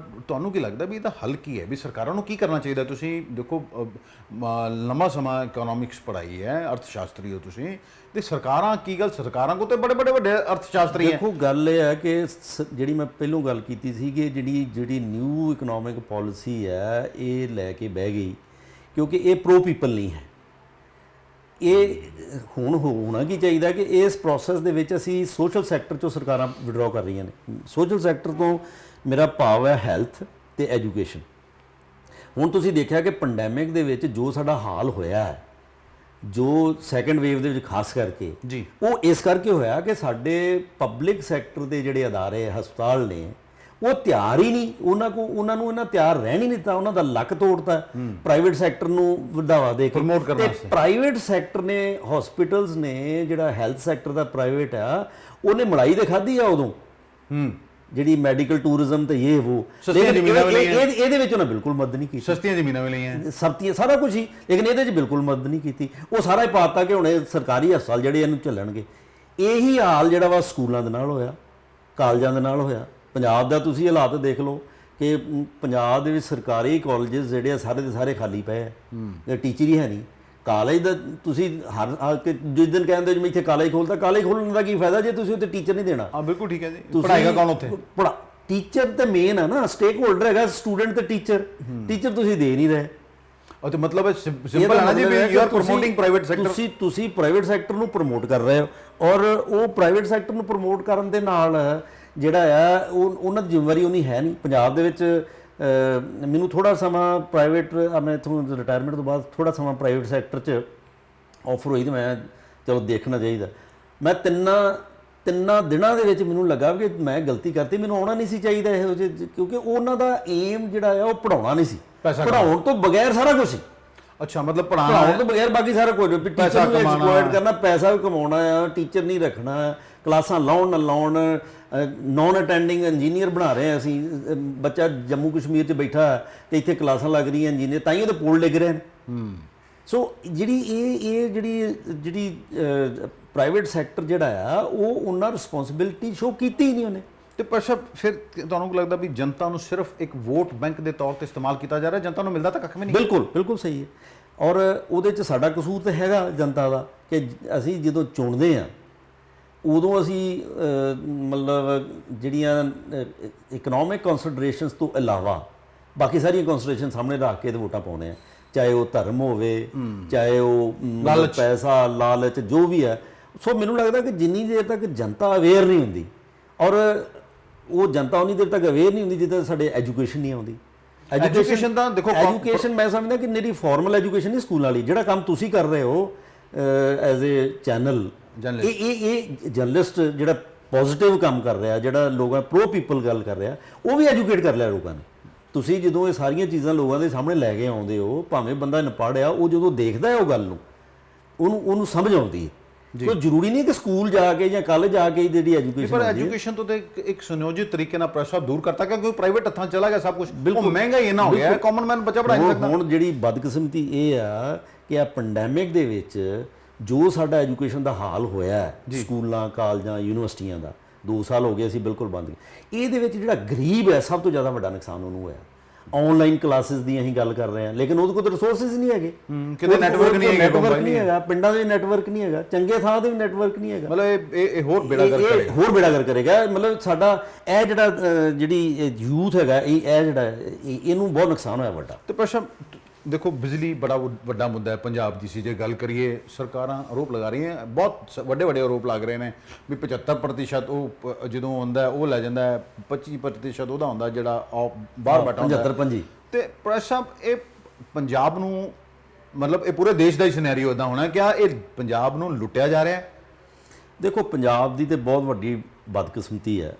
ਤੁਹਾਨੂੰ ਕੀ ਲੱਗਦਾ ਵੀ ਇਹਦਾ ਹੱਲ ਕੀ ਹੈ, ਵੀ ਸਰਕਾਰਾਂ ਨੂੰ ਕੀ ਕਰਨਾ ਚਾਹੀਦਾ? ਤੁਸੀਂ ਦੇਖੋ ਲੰਮਾ ਸਮਾਂ ਇਕਨੋਮਿਕਸ ਪੜ੍ਹਾਈ ਹੈ, ਅਰਥ ਸ਼ਾਸਤਰੀ ਹੋ ਤੁਸੀਂ, ਤੇ ਸਰਕਾਰਾਂ ਕੀ ਗੱਲ, ਸਰਕਾਰਾਂ ਕੋਲ ਤੇ ਬੜੇ ਵੱਡੇ ਅਰਥ ਸ਼ਾਸਤਰੀ ਹੈ। ਦੇਖੋ ਗੱਲ ਇਹ ਹੈ ਕਿ ਜਿਹੜੀ ਮੈਂ ਪਹਿਲੋਂ ਗੱਲ ਕੀਤੀ ਸੀ ਕਿ ਜਿਹੜੀ ਨਿਊ ਇਕਨੋਮਿਕ ਪਾਲਿਸੀ ਹੈ ਇਹ ਲੈ ਕੇ ਬਹਿ ਗਈ, ਕਿਉਂਕਿ ਇਹ ਪ੍ਰੋ ਪੀਪਲ ਨਹੀਂ ਹੈ। ਇਹ ਹੁਣ ਹੋਣਾ ਕੀ ਚਾਹੀਦਾ ਕਿ ਇਸ ਪ੍ਰੋਸੈਸ ਦੇ ਵਿੱਚ ਅਸੀਂ ਸੋਸ਼ਲ ਸੈਕਟਰ ਚੋਂ ਸਰਕਾਰਾਂ ਵਿਡਰਾਅ ਕਰ ਰਹੀਆਂ ਨੇ। ਸੋਸ਼ਲ ਸੈਕਟਰ ਤੋਂ ਮੇਰਾ ਭਾਵ ਹੈ ਹੈਲਥ ਤੇ ਐਜੂਕੇਸ਼ਨ। ਹੁਣ ਤੁਸੀਂ ਦੇਖਿਆ ਕਿ ਪੈਂਡੈਮਿਕ ਦੇ ਵਿੱਚ ਜੋ ਸਾਡਾ ਹਾਲ ਹੋਇਆ ਹੈ, ਜੋ ਸੈਕੰਡ ਵੇਵ ਦੇ ਵਿੱਚ ਖਾਸ ਕਰਕੇ ਜੀ, ਉਹ ਇਸ ਕਰਕੇ ਹੋਇਆ ਕਿ ਸਾਡੇ ਪਬਲਿਕ ਸੈਕਟਰ ਦੇ ਜਿਹੜੇ ਅਦਾਰੇ ਹਸਪਤਾਲ ਨੇ ਉਹ ਤਿਆਰ ਹੀ ਨਹੀਂ, ਉਹਨਾਂ ਨੂੰ ਇਹਨਾਂ ਤਿਆਰ ਰਹਿਣ ਹੀ ਨਹੀਂ ਦਿੱਤਾ, ਉਹਨਾਂ ਦਾ ਲੱਕ ਤੋੜਤਾ ਪ੍ਰਾਈਵੇਟ ਸੈਕਟਰ ਨੂੰ ਵਧਾਵਾ ਦੇ ਕੇ ਪ੍ਰਮੋਟ ਕਰਨ ਵਾਸਤੇ। ਪ੍ਰਾਈਵੇਟ ਸੈਕਟਰ ਨੇ, ਹਸਪੀਟਲਸ ਨੇ, ਜਿਹੜਾ ਹੈਲਥ ਸੈਕਟਰ ਦਾ ਪ੍ਰਾਈਵੇਟ ਆ, ਉਹਨੇ ਮਲਾਈ ਤੇ ਖਾਧੀ ਆ ਉਦੋਂ, ਜਿਹੜੀ ਮੈਡੀਕਲ ਟੂਰਿਜ਼ਮ ਤੇ ਇਹ ਉਹ। ਇਹਦੇ ਵਿੱਚ ਉਹਨਾਂ ਬਿਲਕੁਲ ਮਦਦ ਨਹੀਂ ਕੀਤੀ, ਸਸਤੀਆਂ ਜ਼ਮੀਨਾਂ ਵੀ ਲਈਆਂ, ਸਸਤੀਆਂ ਸਾਰਾ ਕੁਝ ਹੀ, ਲੇਕਿਨ ਇਹਦੇ 'ਚ ਬਿਲਕੁਲ ਮਦਦ ਨਹੀਂ ਕੀਤੀ। ਉਹ ਸਾਰਾ ਹੀ ਪਾਤਾ ਕਿ ਹੁਣ ਇਹ ਸਰਕਾਰੀ ਹਸਪਤਾਲ ਜਿਹੜੇ ਇਹਨੂੰ ਚੱਲਣਗੇ। ਇਹੀ ਹਾਲ ਜਿਹੜਾ ਵਾ ਸਕੂਲਾਂ ਦੇ ਨਾਲ ਹੋਇਆ, ਕਾਲਜਾਂ ਦੇ ਨਾਲ ਹੋਇਆ। ਪੰਜਾਬ ਦਾ ਤੁਸੀਂ ਹਾਲਾਤ ਦੇਖ ਲਓ ਕਿ ਪੰਜਾਬ ਦੇ ਵਿੱਚ ਸਰਕਾਰੀ ਕਾਲਜਸ ਜਿਹੜੇ ਆ ਸਾਰੇ ਦੇ ਸਾਰੇ ਖਾਲੀ ਪਏ ਆ, ਟੀਚਰ ਹੀ ਹੈ ਨਹੀਂ। ਕਾਲਜ ਦਾ ਤੁਸੀਂ ਜਿਸ ਦਿਨ ਕਹਿੰਦੇ ਜਿਵੇਂ ਇੱਥੇ ਕਾਲਜ ਖੋਲ੍ਹਤਾ, ਕਾਲਜ ਖੋਲ੍ਹਣ ਦਾ ਕੀ ਫਾਇਦਾ ਜੇ ਤੁਸੀਂ ਉੱਥੇ ਟੀਚਰ ਨਹੀਂ ਦੇਣਾ? ਹਾਂ ਬਿਲਕੁਲ ਠੀਕ ਹੈ ਜੀ। ਪੜ੍ਹਾਏਗਾ ਕੌਣ ਉੱਥੇ? ਟੀਚਰ ਤੇ ਮੇਨ ਹੈ ਨਾ, ਸਟੇਕ ਹੋਲਡਰ ਹੈਗਾ ਸਟੂਡੈਂਟ ਤੇ ਟੀਚਰ। ਟੀਚਰ ਤੁਸੀਂ ਦੇ ਨਹੀਂ ਰਹੇ। ਉਹ ਤੇ ਮਤਲਬ ਹੈ ਸਿੰਪਲ ਹੈ ਨਾ ਜੀ, ਵੀ ਯੂ ਆਰ ਪ੍ਰਮੋਟਿੰਗ ਪ੍ਰਾਈਵੇਟ ਸੈਕਟਰ। ਤੁਸੀਂ ਪ੍ਰਾਈਵੇਟ ਸੈਕਟਰ ਨੂੰ ਪ੍ਰਮੋਟ ਕਰ ਰਹੇ ਹੋ, ਔਰ ਉਹ ਪ੍ਰਾਈਵੇਟ ਸੈਕਟਰ ਨੂੰ ਪ੍ਰਮੋਟ ਕਰਨ ਦੇ ਨਾਲ ਜਿਹੜਾ ਆ ਉਹਨਾਂ ਦੀ ਜ਼ਿੰਮੇਵਾਰੀ ਉਨੀ ਹੈ ਨਹੀਂ। ਪੰਜਾਬ ਦੇ ਵਿੱਚ ਮੈਨੂੰ ਥੋੜਾ ਸਮਾਂ ਪ੍ਰਾਈਵੇਟ, ਮੈਂ ਇੱਥੋਂ ਰਿਟਾਇਰਮੈਂਟ ਤੋਂ ਬਾਅਦ ਥੋੜਾ ਸਮਾਂ ਪ੍ਰਾਈਵੇਟ ਸੈਕਟਰ 'ਚ ਆਫਰ ਹੋਈ, ਤੇ ਮੈਂ ਚਲੋ ਦੇਖਣਾ ਚਾਹੀਦਾ। ਮੈਂ ਤਿੰਨਾਂ ਦਿਨਾਂ ਦੇ ਵਿੱਚ ਮੈਨੂੰ ਲੱਗਾ ਕਿ ਮੈਂ ਗਲਤੀ ਕਰਤੀ, ਮੈਨੂੰ ਆਉਣਾ ਨਹੀਂ ਸੀ ਚਾਹੀਦਾ ਇਹੋ ਜਿਹੇ, ਕਿਉਂਕਿ ਉਹਨਾਂ ਦਾ ਏਮ ਜਿਹੜਾ ਆ ਉਹ ਪੜ੍ਹਾਉਣਾ ਨਹੀਂ ਸੀ, ਪੜ੍ਹਾਉਣ ਤੋਂ ਬਗੈਰ ਸਾਰਾ ਕੁਝ ਸੀ। ਅੱਛਾ, ਮਤਲਬ ਪੜ੍ਹਾਉਣ ਤੋਂ ਬਗੈਰ ਬਾਕੀ ਸਾਰਾ ਕੁਝ, ਟੀਚਰ ਨੂੰ ਐਕਸਪਲੋਇਟ ਕਰਨਾ, ਪੈਸਾ ਵੀ ਕਮਾਉਣਾ ਆ, ਟੀਚਰ ਨਹੀਂ ਰੱਖਣਾ, ਕਲਾਸਾਂ ਲਾਉਣ ਨਾ ਲਾਉਣ, ਨੌਨ ਅਟੈਂਡਿੰਗ ਇੰਜੀਨੀਅਰ ਬਣਾ ਰਹੇ ਅਸੀਂ। ਬੱਚਾ ਜੰਮੂ ਕਸ਼ਮੀਰ 'ਚ ਬੈਠਾ ਤੇ ਇੱਥੇ ਕਲਾਸਾਂ ਲੱਗ ਰਹੀਆਂ ਇੰਜੀਨੀਅਰ, ਤਾਂ ਹੀ ਉਹਦੇ ਪੋਲ ਡਿੱਗ ਰਹੇ ਨੇ। ਸੋ ਜਿਹੜੀ ਪ੍ਰਾਈਵੇਟ ਸੈਕਟਰ ਜਿਹੜਾ ਆ ਉਹ ਉਹਨਾਂ ਰਿਸਪੌਂਸਿਬਿਲਿਟੀ ਸ਼ੋ ਕੀਤੀ ਹੀ ਨਹੀਂ ਉਹਨੇ। ਤੇ ਪਰ ਫਿਰ ਤੁਹਾਨੂੰ ਲੱਗਦਾ ਵੀ ਜਨਤਾ ਨੂੰ ਸਿਰਫ ਇੱਕ ਵੋਟ ਬੈਂਕ ਦੇ ਤੌਰ ਤੇ ਇਸਤੇਮਾਲ ਕੀਤਾ ਜਾ ਰਿਹਾ, ਜਨਤਾ ਨੂੰ ਮਿਲਦਾ ਤਾਂ ਕੱਖ ਵੀ ਨਹੀਂ। ਬਿਲਕੁਲ ਸਹੀ ਹੈ। ਔਰ ਉਹਦੇ 'ਚ ਸਾਡਾ ਕਸੂਰ ਤਾਂ ਹੈਗਾ ਜਨਤਾ ਦਾ ਕਿ ਅਸੀਂ ਜਦੋਂ ਚੁਣਦੇ ਹਾਂ ਉਦੋਂ ਅਸੀਂ ਮਤਲਬ ਜਿਹੜੀਆਂ ਇਕਨੋਮਿਕ ਕਨਸੀਡਰੇਸ਼ਨਸ ਤੋਂ ਇਲਾਵਾ ਬਾਕੀ ਸਾਰੀਆਂ ਕਨਸੀਡਰੇਸ਼ਨ ਸਾਹਮਣੇ ਰੱਖ ਕੇ ਤੇ ਵੋਟਾਂ ਪਾਉਂਦੇ ਆ, ਚਾਹੇ ਉਹ ਧਰਮ ਹੋਵੇ, ਚਾਹੇ ਉਹ ਪੈਸਾ, ਲਾਲਚ, ਜੋ ਵੀ ਹੈ। ਸੋ ਮੈਨੂੰ ਲੱਗਦਾ ਕਿ ਜਿੰਨੀ ਦੇਰ ਤੱਕ ਜਨਤਾ ਅਵੇਅਰ ਨਹੀਂ ਹੁੰਦੀ, ਔਰ ਉਹ ਜਨਤਾ ਉਨੀ ਦੇਰ ਤੱਕ ਅਵੇਅਰ ਨਹੀਂ ਹੁੰਦੀ ਜਿੱਦਾਂ ਸਾਡੇ ਐਜੂਕੇਸ਼ਨ ਨਹੀਂ ਆਉਂਦੀ। ਐਜੂਕੇਸ਼ਨ ਤਾਂ ਦੇਖੋ, ਐਜੂਕੇਸ਼ਨ ਮੈਂ ਸਮਝਦਾ ਕਿ ਮੇਰੀ ਫਾਰਮਲ ਐਜੂਕੇਸ਼ਨ ਨਹੀਂ, ਸਕੂਲ ਵਾਲੀ ਜਿਹੜਾ ਕੰਮ ਤੁਸੀਂ ਕਰ ਰਹੇ ਹੋ ਐਜ਼ ਏ ਚੈਨਲ, ਇਹ ਜਰਨਲਿਸਟ ਜਿਹੜਾ ਪੋਜ਼ਿਟਿਵ ਕੰਮ ਕਰ ਰਿਹਾ, ਜਿਹੜਾ ਲੋਕਾਂ ਪ੍ਰੋ ਪੀਪਲ ਗੱਲ ਕਰ ਰਿਹਾ, ਉਹ ਵੀ ਐਜੂਕੇਟ ਕਰ ਲਿਆ ਲੋਕਾਂ ਨੇ। ਤੁਸੀਂ ਜਦੋਂ ਇਹ ਸਾਰੀਆਂ ਚੀਜ਼ਾਂ ਲੋਕਾਂ ਦੇ ਸਾਹਮਣੇ ਲੈ ਕੇ ਆਉਂਦੇ ਹੋ, ਭਾਵੇਂ ਬੰਦਾ ਅਨਪੜ੍ਹ ਆ, ਉਹ ਜਦੋਂ ਦੇਖਦਾ ਹੈ ਉਹ ਗੱਲ ਨੂੰ, ਉਹਨੂੰ ਸਮਝ ਆਉਂਦੀ ਹੈ। ਕੋਈ ਜ਼ਰੂਰੀ ਨਹੀਂ ਕਿ ਸਕੂਲ ਜਾ ਕੇ ਜਾਂ ਕਾਲਜ ਜਾ ਕੇ ਜਿਹੜੀ ਐਜੂਕੇਸ਼ਨ, ਪਰ ਐਜੂਕੇਸ਼ਨ ਤੋਂ ਤੇ ਇੱਕ ਸੁਨਿਯੋਜਿਤ ਤਰੀਕੇ ਨਾਲ ਪ੍ਰੈਸ਼ਰ ਦੂਰ ਕਰਤਾ, ਕਿਉਂਕਿ ਪ੍ਰਾਈਵੇਟ ਹੱਥਾਂ ਚਲਾ ਗਿਆ ਸਭ ਕੁਝ, ਬਿਲਕੁਲ ਮਹਿੰਗਾ ਹੀ ਇੰਨਾ ਹੋ ਗਿਆ, ਕਾਮਨ ਮੈਨ ਬੱਚਾ ਪੜ੍ਹਾ ਨਹੀਂ ਸਕਦਾ। ਹੁਣ ਜਿਹੜੀ ਬਦਕਿਸਮਤੀ ਇਹ ਆ ਕਿ ਆ ਪੈਂਡੈਮਿਕ ਦੇ ਵਿੱਚ ਜੋ ਸਾਡਾ ਐਜੂਕੇਸ਼ਨ ਦਾ ਹਾਲ ਹੋਇਆ ਸਕੂਲਾਂ, ਕਾਲਜਾਂ, ਯੂਨੀਵਰਸਿਟੀਆਂ ਦਾ 2 ਸਾਲ ਹੋ ਗਏ ਅਸੀਂ ਬਿਲਕੁਲ ਬੰਦ। ਇਹਦੇ ਵਿੱਚ ਜਿਹੜਾ ਗਰੀਬ ਹੈ ਸਭ ਤੋਂ ਜ਼ਿਆਦਾ ਵੱਡਾ ਨੁਕਸਾਨ ਉਹਨੂੰ ਹੋਇਆ। ਆਨਲਾਈਨ ਕਲਾਸਿਸ ਦੀ ਅਸੀਂ ਗੱਲ ਕਰ ਰਹੇ ਹਾਂ, ਲੇਕਿਨ ਉਹਦੇ ਕੋਲ ਰਿਸੋਰਸਿਸ ਨਹੀਂ ਹੈਗੇ, ਕਿਤੇ ਨੈਟਵਰਕ ਨਹੀਂ ਹੈਗਾ, ਪਿੰਡਾਂ ਦੇ ਨੈਟਵਰਕ ਨਹੀਂ ਹੈਗਾ, ਚੰਗੇ ਥਾਂ ਤੇ ਵੀ ਨੈਟਵਰਕ ਨਹੀਂ ਹੈਗਾ। ਮਤਲਬ ਇਹ ਹੋਰ ਬੇੜਾਗਰ ਕਰੇਗਾ। ਮਤਲਬ ਸਾਡਾ ਇਹ ਜਿਹੜਾ ਜਿਹੜੀ ਯੂਥ ਹੈਗਾ, ਇਹ ਜਿਹੜਾ ਇਹਨੂੰ ਬਹੁਤ ਨੁਕਸਾਨ ਹੋਇਆ ਵੱਡਾ। ਤੇ ਪ੍ਰਸ਼ਨ ਦੇਖੋ, ਬਿਜਲੀ ਬੜਾ ਵੱਡਾ ਮੁੱਦਾ ਹੈ ਪੰਜਾਬ ਦੀ। ਸੀ ਜੇ ਗੱਲ ਕਰੀਏ, ਸਰਕਾਰਾਂ ਆਰੋਪ ਲਗਾ ਰਹੀਆਂ, ਬਹੁਤ ਵੱਡੇ ਆਰੋਪ ਲੱਗ ਰਹੇ ਨੇ ਵੀ 75% ਉਹ ਜਦੋਂ ਆਉਂਦਾ ਉਹ ਲੈ ਜਾਂਦਾ ਹੈ, 25% ਉਹਦਾ ਹੁੰਦਾ ਜਿਹੜਾ ਬਾਹਰ ਬੈਠਾ ਹੁੰਦਾ 75-25। ਤੇ ਪ੍ਰਸ਼ਨ ਇਹ ਪੰਜਾਬ ਨੂੰ, ਮਤਲਬ ਇਹ ਪੂਰੇ ਦੇਸ਼ ਦਾ ਹੀ ਸਿਨੈਰੀਓ ਇਦਾਂ ਹੋਣਾ, ਕਿਆ ਇਹ ਪੰਜਾਬ ਨੂੰ ਲੁੱਟਿਆ ਜਾ ਰਿਹਾ? ਦੇਖੋ, ਪੰਜਾਬ ਦੀ ਤੇ ਬਹੁਤ ਵੱਡੀ ਬਦਕਿਸਮਤੀ ਹੈ।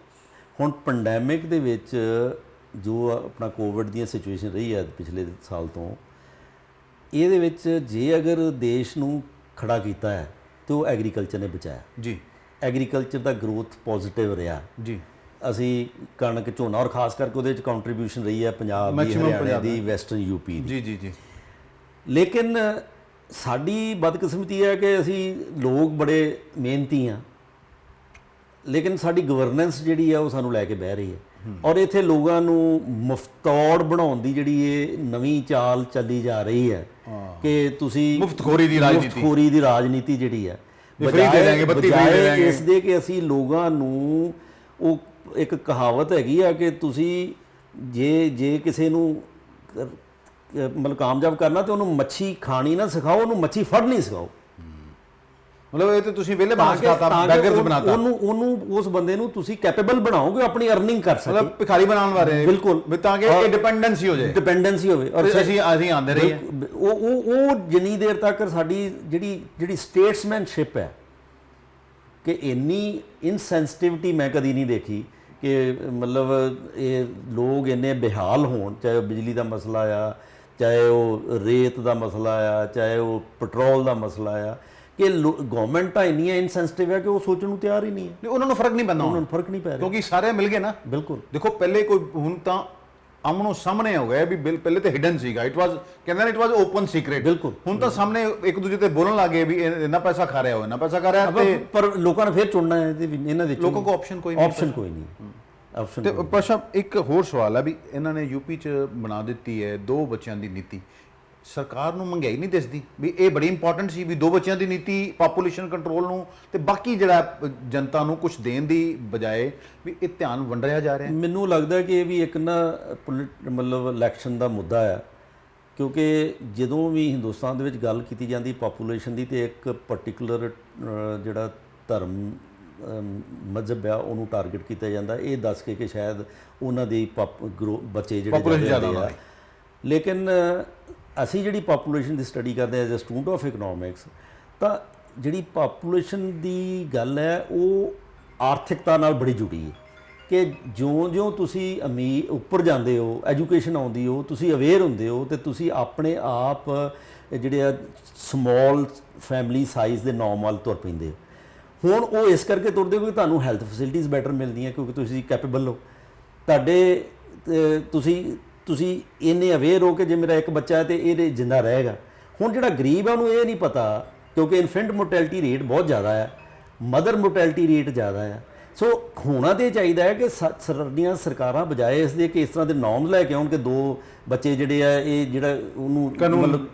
ਹੁਣ ਪੈਂਡੈਮਿਕ ਦੇ ਵਿੱਚ ਜੋ ਆਪਣਾ ਕੋਵਿਡ ਦੀਆਂ ਸਿਚੁਏਸ਼ਨ ਰਹੀ ਹੈ ਪਿਛਲੇ ਸਾਲ ਤੋਂ, ਇਹਦੇ ਵਿੱਚ ਜੇ ਅਗਰ ਦੇਸ਼ ਨੂੰ ਖੜਾ ਕੀਤਾ ਹੈ ਤੇ ਉਹ ਐਗਰੀਕਲਚਰ ਨੇ ਬਚਾਇਆ ਜੀ। ਐਗਰੀਕਲਚਰ ਦਾ ਗਰੋਥ ਪੋਜ਼ਿਟਿਵ ਰਿਹਾ ਜੀ। ਅਸੀਂ ਕਣਕ ਝੋਨਾ ਔਰ ਖਾਸ ਕਰਕੇ ਉਹਦੇ ਵਿੱਚ ਕੰਟਰੀਬਿਊਸ਼ਨ ਰਹੀ ਹੈ ਪੰਜਾਬ ਦੀ, ਹਰਿਆਣਾ ਦੀ, ਵੈਸਟਰਨ ਯੂਪੀ ਦੀ। ਜੀ। ਲੇਕਿਨ ਸਾਡੀ ਬਦਕਿਸਮਤੀ ਹੈ ਕਿ ਅਸੀਂ ਲੋਕ ਬੜੇ ਮਿਹਨਤੀ ਹਾਂ, ਲੇਕਿਨ ਸਾਡੀ ਗਵਰਨੈਂਸ ਜਿਹੜੀ ਆ ਉਹ ਸਾਨੂੰ ਲੈ ਕੇ ਬਹਿ ਰਹੀ ਹੈ। ਔਰ ਇੱਥੇ ਲੋਕਾਂ ਨੂੰ ਮੁਫਤੌੜ ਬਣਾਉਣ ਦੀ ਜਿਹੜੀ ਇਹ ਨਵੀਂ ਚਾਲ ਚੱਲੀ ਜਾ ਰਹੀ ਹੈ ਕਿ ਤੁਸੀਂ ਮੁਫਤਖੋਰੀ ਦੀ ਰਾਜਨੀਤੀ ਜਿਹੜੀ ਹੈ, ਬਜਾਏ ਇਸ ਦੇ ਕਿ ਅਸੀਂ ਲੋਕਾਂ ਨੂੰ, ਉਹ ਇੱਕ ਕਹਾਵਤ ਹੈਗੀ ਆ ਕਿ ਤੁਸੀਂ ਜੇ ਕਿਸੇ ਨੂੰ ਮਤਲਬ ਕਾਮਯਾਬ ਕਰਨਾ ਤੇ ਉਹਨੂੰ ਮੱਛੀ ਖਾਣੀ ਨਾ ਸਿਖਾਓ, ਉਹਨੂੰ ਮੱਛੀ ਫੜਨੀ ਸਿਖਾਓ। ਮਤਲਬ ਇਹ ਤੇ ਤੁਸੀਂ ਵਿਹਲੇ ਬਣਾ ਸਕਤਾ, ਬੈਗਰਸ ਬਣਾਤਾ, ਉਹਨੂੰ ਉਸ ਬੰਦੇ ਨੂੰ ਤੁਸੀਂ ਕੈਪੇਬਲ ਬਣਾਓਗੇ ਆਪਣੀ ਅਰਨਿੰਗ ਕਰ ਸਕੇ, ਮਤਲਬ ਭਿਖਾਰੀ ਬਣਾਉਣ ਵਾਲੇ, ਬਿਲਕੁਲ, ਤਾਂ ਕਿ ਇਹ ਡਿਪੈਂਡੈਂਸੀ ਹੋਵੇ ਔਰ ਅਸੀਂ ਆਂਦੇ ਰਹੀਏ। ਉਹ ਜਿੰਨੀ ਦੇਰ ਤੱਕ ਸਾਡੀ ਜਿਹੜੀ ਸਟੇਟਸਮੈਨਸ਼ਿਪ ਹੈ ਕਿ ਇੰਨੀ ਇਨਸੈਂਸਿਟਿਵਿਟੀ ਮੈਂ ਕਦੀ ਨਹੀਂ ਦੇਖੀ ਕਿ ਮਤਲਬ ਇਹ ਲੋਕ ਇੰਨੇ ਬੇਹਾਲ ਹੋਣ, ਚਾਹੇ ਉਹ ਬਿਜਲੀ ਦਾ ਮਸਲਾ ਆ, ਚਾਹੇ ਉਹ ਰੇਤ ਦਾ ਮਸਲਾ ਆ, ਚਾਹੇ ਉਹ ਪੈਟਰੋਲ ਦਾ ਮਸਲਾ ਆ, ਕਿ ਗਵਰਨਮੈਂਟਾਂ ਇੰਨੀਆਂ ਇਨਸੈਂਸਿਟਿਵ ਹੈ ਕਿ ਉਹ ਸੋਚਣ ਨੂੰ ਤਿਆਰ ਹੀ ਨਹੀਂ ਹੈ। ਉਹਨਾਂ ਨੂੰ ਫਰਕ ਨਹੀਂ ਪੈਂਦਾ, ਉਹਨਾਂ ਨੂੰ ਫਰਕ ਨਹੀਂ ਪੈ ਰਿਹਾ ਕਿਉਂਕਿ ਸਾਰੇ ਮਿਲ ਗਏ ਨਾ। ਬਿਲਕੁਲ। ਦੇਖੋ ਪਹਿਲੇ ਕੋਈ, ਹੁਣ ਤਾਂ ਆਮਣੋ ਸਾਹਮਣੇ ਹੋ ਗਿਆ ਵੀ ਪਹਿਲੇ ਤਾਂ ਹਿਡਨ ਸੀਗਾ, ਇਟ ਵਾਜ਼ ਓਪਨ ਸੀਕ੍ਰੇਟ। ਬਿਲਕੁਲ। ਹੁਣ ਤਾਂ ਸਾਹਮਣੇ ਇੱਕ ਦੂਜੇ ਤੇ ਬੋਲਣ ਲੱਗੇ ਵੀ ਇੰਨਾ ਪੈਸਾ ਖਾ ਰਿਹਾ ਹੋ, ਇੰਨਾ ਪੈਸਾ ਖਾ ਰਿਹਾ, ਤੇ ਪਰ ਲੋਕਾਂ ਨੇ ਫਿਰ ਚੁਣਨਾ ਹੈ ਇਹਨਾਂ ਦੇ, ਲੋਕਾਂ ਕੋਲ ਆਪਸ਼ਨ ਕੋਈ ਨਹੀਂ। ਤੇ ਪ੍ਰਸ਼ਾ, ਇੱਕ ਹੋਰ ਸਵਾਲ ਹੈ ਵੀ ਇਹਨਾਂ ਨੇ ਯੂਪੀ 'ਚ ਬਣਾ ਦਿੱਤੀ ਹੈ 2 ਬੱਚਿਆਂ ਦੀ ਨੀਤੀ, ਸਰਕਾਰ ਨੂੰ ਮਹਿੰਗਾਈ ਨਹੀਂ ਦਿਸਦੀ ਵੀ ਇਹ ਬੜੀ ਇੰਪੋਰਟੈਂਟ ਸੀ ਵੀ 2 ਬੱਚਿਆਂ ਦੀ ਨੀਤੀ ਪਾਪੂਲੇਸ਼ਨ ਕੰਟਰੋਲ ਨੂੰ ਤੇ ਬਾਕੀ ਜਿਹੜਾ ਜਨਤਾ ਨੂੰ ਕੁਝ ਦੇਣ ਦੀ ਬਜਾਏ ਵੀ ਇਹ ਧਿਆਨ ਵੰਡਿਆ ਜਾ ਰਿਹਾ? ਮੈਨੂੰ ਲੱਗਦਾ ਕਿ ਇਹ ਵੀ ਇੱਕ ਨਾ ਮਤਲਬ ਇਲੈਕਸ਼ਨ ਦਾ ਮੁੱਦਾ ਹੈ, ਕਿਉਂਕਿ ਜਦੋਂ ਵੀ ਹਿੰਦੁਸਤਾਨ ਦੇ ਵਿੱਚ ਗੱਲ ਕੀਤੀ ਜਾਂਦੀ ਪਾਪੂਲੇਸ਼ਨ ਦੀ ਤੇ ਇੱਕ ਪਰਟੀਕੂਲਰ ਜਿਹੜਾ ਧਰਮ ਮਜ਼ਹਬ ਆ ਉਹਨੂੰ ਟਾਰਗੇਟ ਕੀਤਾ ਜਾਂਦਾ, ਇਹ ਦੱਸ ਕੇ ਕਿ ਸ਼ਾਇਦ ਉਹਨਾਂ ਦੇ ਬੱਚੇ ਜਿਹੜੇ ਜ਼ਿਆਦਾ ਆ। ਲੇਕਿਨ ਅਸੀਂ ਜਿਹੜੀ ਪਾਪੂਲੇਸ਼ਨ ਦੀ ਸਟੱਡੀ ਕਰਦੇ as a student of economics, ਤਾਂ ਜਿਹੜੀ ਪਾਪੂਲੇਸ਼ਨ ਦੀ ਗੱਲ ਹੈ ਉਹ ਆਰਥਿਕਤਾ ਨਾਲ ਬੜੀ ਜੁੜੀ ਹੈ ਕਿ ਜਿਉਂ ਤੁਸੀਂ ਉੱਪਰ ਜਾਂਦੇ ਹੋ, ਐਜੂਕੇਸ਼ਨ ਆਉਂਦੀ ਹੋ, ਤੁਸੀਂ ਅਵੇਅਰ ਹੁੰਦੇ ਹੋ ਤੇ ਤੁਸੀਂ ਆਪਣੇ ਆਪ ਜਿਹੜੇ ਆ ਸਮੌਲ ਫੈਮਿਲੀ ਸਾਈਜ਼ ਦੇ ਨੋਰਮਲ ਤੁਰ ਪੈਂਦੇ ਹੋ। ਹੁਣ ਉਹ ਇਸ ਕਰਕੇ ਤੁਰਦੇ ਹੋ ਕਿ ਤੁਹਾਨੂੰ ਹੈਲਥ ਫੈਸਿਲਿਟੀਜ਼ ਬੈਟਰ ਮਿਲਦੀਆਂ ਕਿਉਂਕਿ ਤੁਸੀਂ ਕੈਪੇਬਲ ਹੋ, ਤੁਸੀਂ ਇੰਨੇ ਅਵੇਅਰ ਹੋ ਕਿ ਜੇ ਮੇਰਾ ਇੱਕ ਬੱਚਾ ਹੈ ਤੇ ਇਹ ਜਿੰਦਾ ਰਹੇਗਾ। ਹੁਣ ਜਿਹੜਾ ਗਰੀਬ ਹੈ ਉਹਨੂੰ ਇਹ ਨਹੀਂ ਪਤਾ ਕਿਉਂਕਿ ਇਨਫੈਂਟ ਮੋਰਟੈਲਿਟੀ ਰੇਟ ਬਹੁਤ ਜ਼ਿਆਦਾ ਹੈ, ਮਦਰ ਮੋਰਟੈਲਿਟੀ ਰੇਟ ਜ਼ਿਆਦਾ ਹੈ। ਸੋ ਹੋਣਾ ਤੇ ਚਾਹੀਦਾ ਹੈ ਕਿ ਸਾਡੀਆਂ ਸਰਕਾਰਾਂ ਬਜਾਏ ਇਸ ਦੇ ਕਿ ਇਸ ਤਰ੍ਹਾਂ ਦੇ ਨੋਰਮਸ ਲੈ ਕੇ ਆਉਣ ਕਿ 2 ਬੱਚੇ ਜਿਹੜੇ ਆ ਇਹ ਜਿਹੜਾ ਉਹਨੂੰ ਮਤਲਬ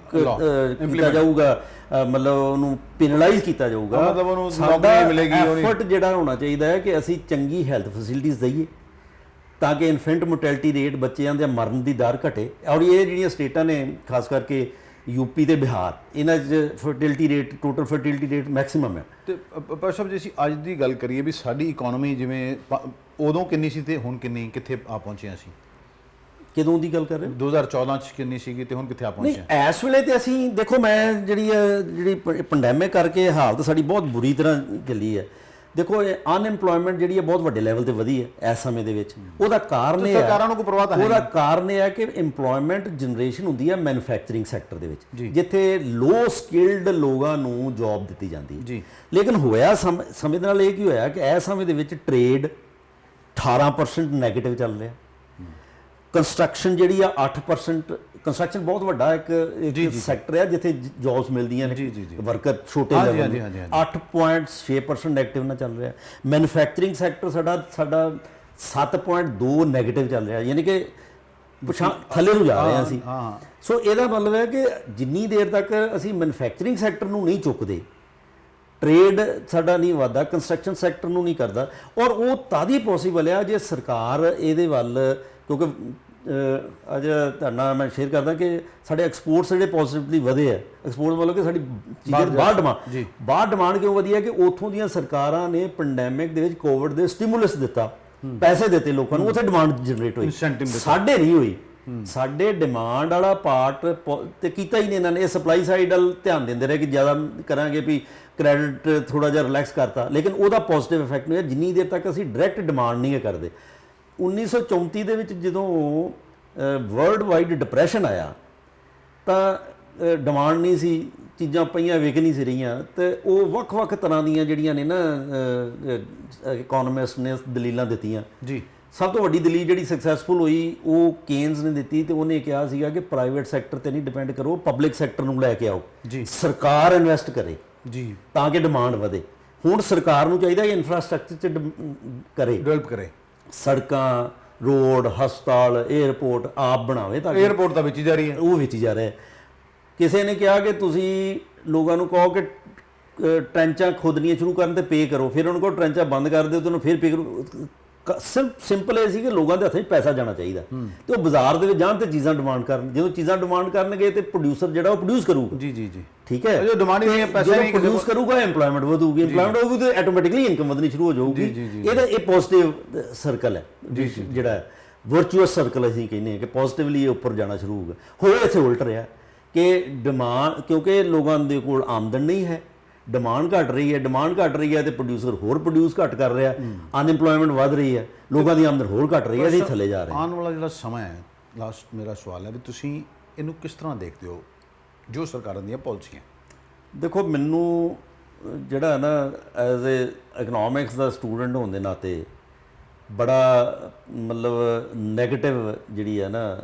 ਕੀਤਾ ਜਾਊਗਾ, ਮਤਲਬ ਉਹਨੂੰ ਪੈਨਲਾਈਜ਼ ਕੀਤਾ ਜਾਊਗਾ, ਮਤਲਬ ਉਹਨੂੰ ਸਾਡਾ ਐਫਰਟ ਜਿਹੜਾ ਹੋਣਾ ਚਾਹੀਦਾ ਹੈ ਕਿ ਅਸੀਂ ਚੰਗੀ ਹੈਲਥ ਫੈਸਿਲਿਟੀਜ਼ ਦਈਏ ਤਾਂ ਕਿ ਇਨਫੈਂਟ ਮੋਰਟੈਲਿਟੀ ਰੇਟ, ਬੱਚਿਆਂ ਦੇ ਮਰਨ ਦੀ ਦਰ ਘਟੇ। ਔਰ ਇਹ ਜਿਹੜੀਆਂ ਸਟੇਟਾਂ ਨੇ ਖਾਸ ਕਰਕੇ ਯੂਪੀ ਤੇ ਬਿਹਾਰ, ਇਹਨਾਂ 'ਚ fertility rate, total fertility rate maximum ਹੈ। ਤੇ ਪਰ ਸਾਹਿਬ ਜੇ ਅਸੀਂ ਅੱਜ ਦੀ ਗੱਲ ਕਰੀਏ ਵੀ ਸਾਡੀ ਇਕਨੋਮੀ ਜਿਵੇਂ ਉਦੋਂ ਕਿੰਨੀ ਸੀ ਤੇ ਹੁਣ ਕਿੰਨੀ, ਕਿੱਥੇ ਆ ਪਹੁੰਚੇ ਅਸੀਂ? ਕਦੋਂ ਦੀ ਗੱਲ ਕਰ ਰਹੇ? 2014 'ਚ ਕਿੰਨੀ ਸੀਗੀ ਤੇ ਹੁਣ ਕਿੱਥੇ ਆ ਪਹੁੰਚੇ? ਨਹੀਂ, ਇਸ ਵੇਲੇ ਤੇ ਅਸੀਂ ਦੇਖੋ, ਮੈਂ ਜਿਹੜੀ ਪੈਂਡੈਮਿਕ ਕਰਕੇ ਹਾਲਤ ਸਾਡੀ ਬਹੁਤ ਬੁਰੀ ਤਰ੍ਹਾਂ ਚੱਲੀ ਹੈ। ਦੇਖੋ ਅਨਐਮਪਲੋਇਮੈਂਟ ਜਿਹੜੀ ਹੈ ਬਹੁਤ ਵੱਡੇ ਲੈਵਲ ਤੇ ਵਧੀ ਹੈ ਇਸ ਸਮੇਂ ਦੇ ਵਿੱਚ। ਉਹਦਾ ਕਾਰਨ ਇਹ ਹੈ, ਸਰਕਾਰਾਂ ਨੂੰ ਕੋਈ ਪਰਵਾਹ ਤਾਂ ਹੈ, ਉਹਦਾ ਕਾਰਨ ਇਹ ਹੈ ਕਿ ਇੰਪਲੋਇਮੈਂਟ ਜਨਰੇਸ਼ਨ ਹੁੰਦੀ ਹੈ ਮੈਨੂਫੈਕਚਰਿੰਗ ਸੈਕਟਰ ਦੇ ਵਿੱਚ, ਜਿੱਥੇ ਲੋ ਸਕਿਲਡ ਲੋਕਾਂ ਨੂੰ ਜੌਬ ਦਿੱਤੀ ਜਾਂਦੀ ਹੈ। ਲੇਕਿਨ ਹੋਇਆ ਸਮੇਂ ਦੇ ਨਾਲ ਇਹ ਕੀ ਹੋਇਆ ਕਿ ਇਸ ਸਮੇਂ ਦੇ ਵਿੱਚ ਟ੍ਰੇਡ 18% ਨੈਗੇਟਿਵ ਚੱਲ ਰਿਹਾ, ਕੰਸਟਰਕਸ਼ਨ ਜਿਹੜੀ ਆ 8%, ਕੰਸਟਰਕਸ਼ਨ ਬਹੁਤ ਵੱਡਾ ਇੱਕ ਸੈਕਟਰ ਹੈ ਜਿੱਥੇ ਜੌਬਸ ਮਿਲਦੀਆਂ ਨੇ, ਵਰਕਰ ਛੋਟੇ ਲੈਵਲ 8.6% ਨੈਗੇਟਿਵ ਨਾਲ ਚੱਲ ਰਿਹਾ। ਮੈਨੂਫੈਕਚਰਿੰਗ ਸੈਕਟਰ ਸਾਡਾ 7.2 ਨੈਗੇਟਿਵ ਚੱਲ ਰਿਹਾ, ਯਾਨੀ ਕਿ ਥੱਲੇ ਨੂੰ ਜਾ ਰਹੇ ਹਾਂ ਅਸੀਂ। ਸੋ ਇਹਦਾ ਮਤਲਬ ਹੈ ਕਿ ਜਿੰਨੀ ਦੇਰ ਤੱਕ ਅਸੀਂ ਮੈਨੂਫੈਕਚਰਿੰਗ ਸੈਕਟਰ ਨੂੰ ਨਹੀਂ ਚੁੱਕਦੇ, ਟ੍ਰੇਡ ਸਾਡਾ ਨਹੀਂ ਵਧਦਾ, ਕੰਸਟਰਕਸ਼ਨ ਸੈਕਟਰ ਨੂੰ ਨਹੀਂ ਕਰਦਾ। ਔਰ ਉਹ ਤਦ ਹੀ ਪੋਸੀਬਲ ਆ ਜੇ ਸਰਕਾਰ ਇਹਦੇ ਵੱਲ, ਕਿਉਂਕਿ ਅੱਜ ਤੁਹਾਡੇ ਨਾਲ ਮੈਂ ਸ਼ੇਅਰ ਕਰਦਾ ਕਿ ਸਾਡੇ ਐਕਸਪੋਰਟਸ ਜਿਹੜੇ ਪੋਜ਼ਿਟਿਵਲੀ ਵਧੇ ਆ। ਐਕਸਪੋਰਟ ਮਤਲਬ ਕਿ ਸਾਡੀ ਚੀਜ਼ਾਂ ਬਾਹਰ ਡਿਮਾਂਡ ਕਿਉਂ ਵਧੀ ਹੈ ਕਿ ਉੱਥੋਂ ਦੀਆਂ ਸਰਕਾਰਾਂ ਨੇ ਪੈਂਡੈਮਿਕ ਦੇ ਵਿੱਚ ਕੋਵਿਡ ਦੇ ਸਟੀਮੂਲਸ ਦਿੱਤਾ, ਪੈਸੇ ਦਿੱਤੇ ਲੋਕਾਂ ਨੂੰ, ਉੱਥੇ ਡਿਮਾਂਡ ਜਨਰੇਟ ਹੋਈ। ਸਾਡੇ ਨਹੀਂ ਹੋਈ, ਸਾਡੇ ਡਿਮਾਂਡ ਵਾਲਾ ਪਾਰਟ ਤੇ ਕੀਤਾ ਹੀ ਨਹੀਂ ਇਹਨਾਂ ਨੇ। ਇਹ ਸਪਲਾਈ ਸਾਈਡ ਵੱਲ ਧਿਆਨ ਦਿੰਦੇ ਰਹੇ ਕਿ ਜ਼ਿਆਦਾ ਕਰਾਂਗੇ ਵੀ ਕ੍ਰੈਡਿਟ ਥੋੜਾ ਜਿਹਾ ਰਿਲੈਕਸ ਕਰਤਾ, ਲੇਕਿਨ ਉਹਦਾ ਪੋਜ਼ਿਟਿਵ ਇਫੈਕਟ ਨਹੀਂ ਹੈ ਜਿੰਨੀ ਦੇਰ ਤੱਕ ਅਸੀਂ ਡਾਇਰੈਕਟ ਡਿਮਾਂਡ ਨਹੀਂ ਕਰਦੇ। 1934 ਦੇ ਵਿੱਚ ਜਦੋਂ ਵਰਲਡ ਵਾਈਡ ਡਿਪਰੈਸ਼ਨ ਆਇਆ ਤਾਂ ਡਿਮਾਂਡ ਨਹੀਂ ਸੀ, ਚੀਜ਼ਾਂ ਪਈਆਂ ਵਿਕ ਨਹੀਂ ਸੀ ਰਹੀਆਂ, ਤੇ ਉਹ ਵੱਖ-ਵੱਖ ਤਰ੍ਹਾਂ ਦੀਆਂ ਜਿਹੜੀਆਂ ਨੇ ਨਾ ਇਕਨੋਮਿਸਟ ਨੇ ਦਲੀਲਾਂ ਦਿੱਤੀਆਂ। ਜੀ ਸਭ ਤੋਂ ਵੱਡੀ ਦਲੀਲ ਜਿਹੜੀ ਸਕਸੈਸਫੁਲ ਹੋਈ ਉਹ ਕੇਨਸ ਨੇ ਦਿੱਤੀ, ਤੇ ਉਹਨੇ ਕਿਹਾ ਸੀਗਾ ਕਿ ਪ੍ਰਾਈਵੇਟ ਸੈਕਟਰ ਤੇ ਨਹੀਂ ਡਿਪੈਂਡ ਕਰੋ, ਪਬਲਿਕ ਸੈਕਟਰ ਨੂੰ ਲੈ ਕੇ ਆਓ, ਜੀ ਸਰਕਾਰ ਇਨਵੈਸਟ ਕਰੇ ਜੀ ਤਾਂ ਕਿ ਡਿਮਾਂਡ ਵਧੇ। ਹੁਣ ਸਰਕਾਰ ਨੂੰ ਚਾਹੀਦਾ ਕਿ ਇਨਫਰਾਸਟ੍ਰਕਚਰ 'ਚ ਕਰੇ, ਡਿਵੈਲਪ ਕਰੇ, ਸੜਕਾਂ, ਰੋਡ, ਹਸਪਤਾਲ, 에ਅਰਪੋਰਟ ਆਪ ਬਣਾਵੇ ਤਾਂ ਕਿ 에ਅਰਪੋਰਟ ਤਾਂ ਵਿੱਚ ਹੀ ਜਾ ਰਹੀ ਹੈ। ਉਹ ਵਿੱਚ ਹੀ ਜਾ ਰਿਹਾ। ਕਿਸੇ ਨੇ ਕਿਹਾ ਕਿ ਤੁਸੀਂ ਲੋਕਾਂ ਨੂੰ ਕਹੋ ਕਿ ਟਰੈਂਚਾਂ ਖੋਦਣੀਆਂ ਸ਼ੁਰੂ ਕਰਨ ਤੇ ਪੇ ਕਰੋ, ਫਿਰ ਉਹਨਾਂ ਕੋਲ ਟਰੈਂਚਾਂ ਬੰਦ ਕਰ ਦਿਓ ਤੇ ਉਹਨੂੰ ਫਿਰ ਪੇ ਕਰੋ। ਸਿੰਪਲ ਇਹ ਸੀ ਕਿ ਲੋਕਾਂ ਦੇ ਹੱਥਾਂ 'ਚ ਪੈਸਾ ਜਾਣਾ ਚਾਹੀਦਾ, ਤੇ ਉਹ ਬਾਜ਼ਾਰ ਦੇ ਵਿੱਚ ਜਾਣ ਤੇ ਚੀਜ਼ਾਂ ਡਿਮਾਂਡ ਕਰਨ। ਜਦੋਂ ਚੀਜ਼ਾਂ ਡਿਮਾਂਡ ਕਰਨਗੇ ਤੇ ਪ੍ਰੋਡਿਊਸਰ ਜਿਹੜਾ ਉਹ ਪ੍ਰੋਡਿਊਸ ਕਰੂਗਾ। ਜੀ ਜੀ ਜੀ ਠੀਕ ਹੈ, ਜੋ ਡਿਮਾਂਡ ਹੀ ਨਹੀਂ ਹੈ, ਪੈਸਾ ਨਹੀਂ ਪ੍ਰੋਡਿਊਸ ਕਰੂਗਾ, ਐਮਪਲੋਇਮੈਂਟ ਵਧੂਗੀ, ਐਮਪਲੋਇਮੈਂਟ ਹੋਊਗੀ ਤੇ ਆਟੋਮੈਟਿਕਲੀ ਇਨਕਮ ਵਧਣੀ ਸ਼ੁਰੂ ਹੋ ਜਾਊਗੀ। ਇਹਦਾ ਇਹ ਪੋਜ਼ਿਟਿਵ ਸਰਕਲ ਹੈ, ਜਿਹੜਾ ਵਰਚੁਅਸ ਸਰਕਲ ਅਸੀਂ ਕਹਿੰਦੇ ਹਾਂ ਕਿ ਪੋਜ਼ਿਟਿਵਲੀ ਇਹ ਉੱਪਰ ਜਾਣਾ ਸ਼ੁਰੂ ਹੋਊਗਾ। ਹੋਇਆ ਇੱਥੇ ਉਲਟ ਰਿਹਾ ਕਿ ਡਿਮਾਂਡ, ਕਿਉਂਕਿ ਲੋਕਾਂ ਦੇ ਕੋਲ ਆਮਦਨ ਨਹੀਂ ਹੈ, ਡਿਮਾਂਡ ਘਟ ਰਹੀ ਹੈ, ਡਿਮਾਂਡ ਘਟ ਰਹੀ ਹੈ ਤੇ ਪ੍ਰੋਡਿਊਸਰ ਹੋਰ ਪ੍ਰੋਡਿਊਸ ਘੱਟ ਕਰ ਰਿਹਾ, ਅਨਐਮਪਲੋਇਮੈਂਟ ਵੱਧ ਰਹੀ ਹੈ, ਲੋਕਾਂ ਦੀ ਆਮਦਨ ਹੋਰ ਘਟ ਰਹੀ ਹੈ, ਅਸੀਂ ਥੱਲੇ ਜਾ ਰਹੇ ਹਾਂ। ਆਉਣ ਵਾਲਾ ਜਿਹੜਾ ਸਮਾਂ ਹੈ, ਲਾਸਟ ਮੇਰਾ ਸਵਾਲ ਹੈ ਵੀ ਤੁਸੀਂ ਇਹਨੂੰ ਕਿਸ ਤਰ੍ਹਾਂ ਦੇਖਦੇ ਹੋ, ਜੋ ਸਰਕਾਰਾਂ ਦੀਆਂ ਪਾਲਿਸੀਆਂ? ਦੇਖੋ, ਮੈਨੂੰ ਜਿਹੜਾ ਹੈ ਨਾ as A economics the student ਹੋਣ ਦੇ ਨਾਤੇ ਬੜਾ ਮਤਲਬ ਨੈਗੇਟਿਵ ਜਿਹੜੀ ਹੈ ਨਾ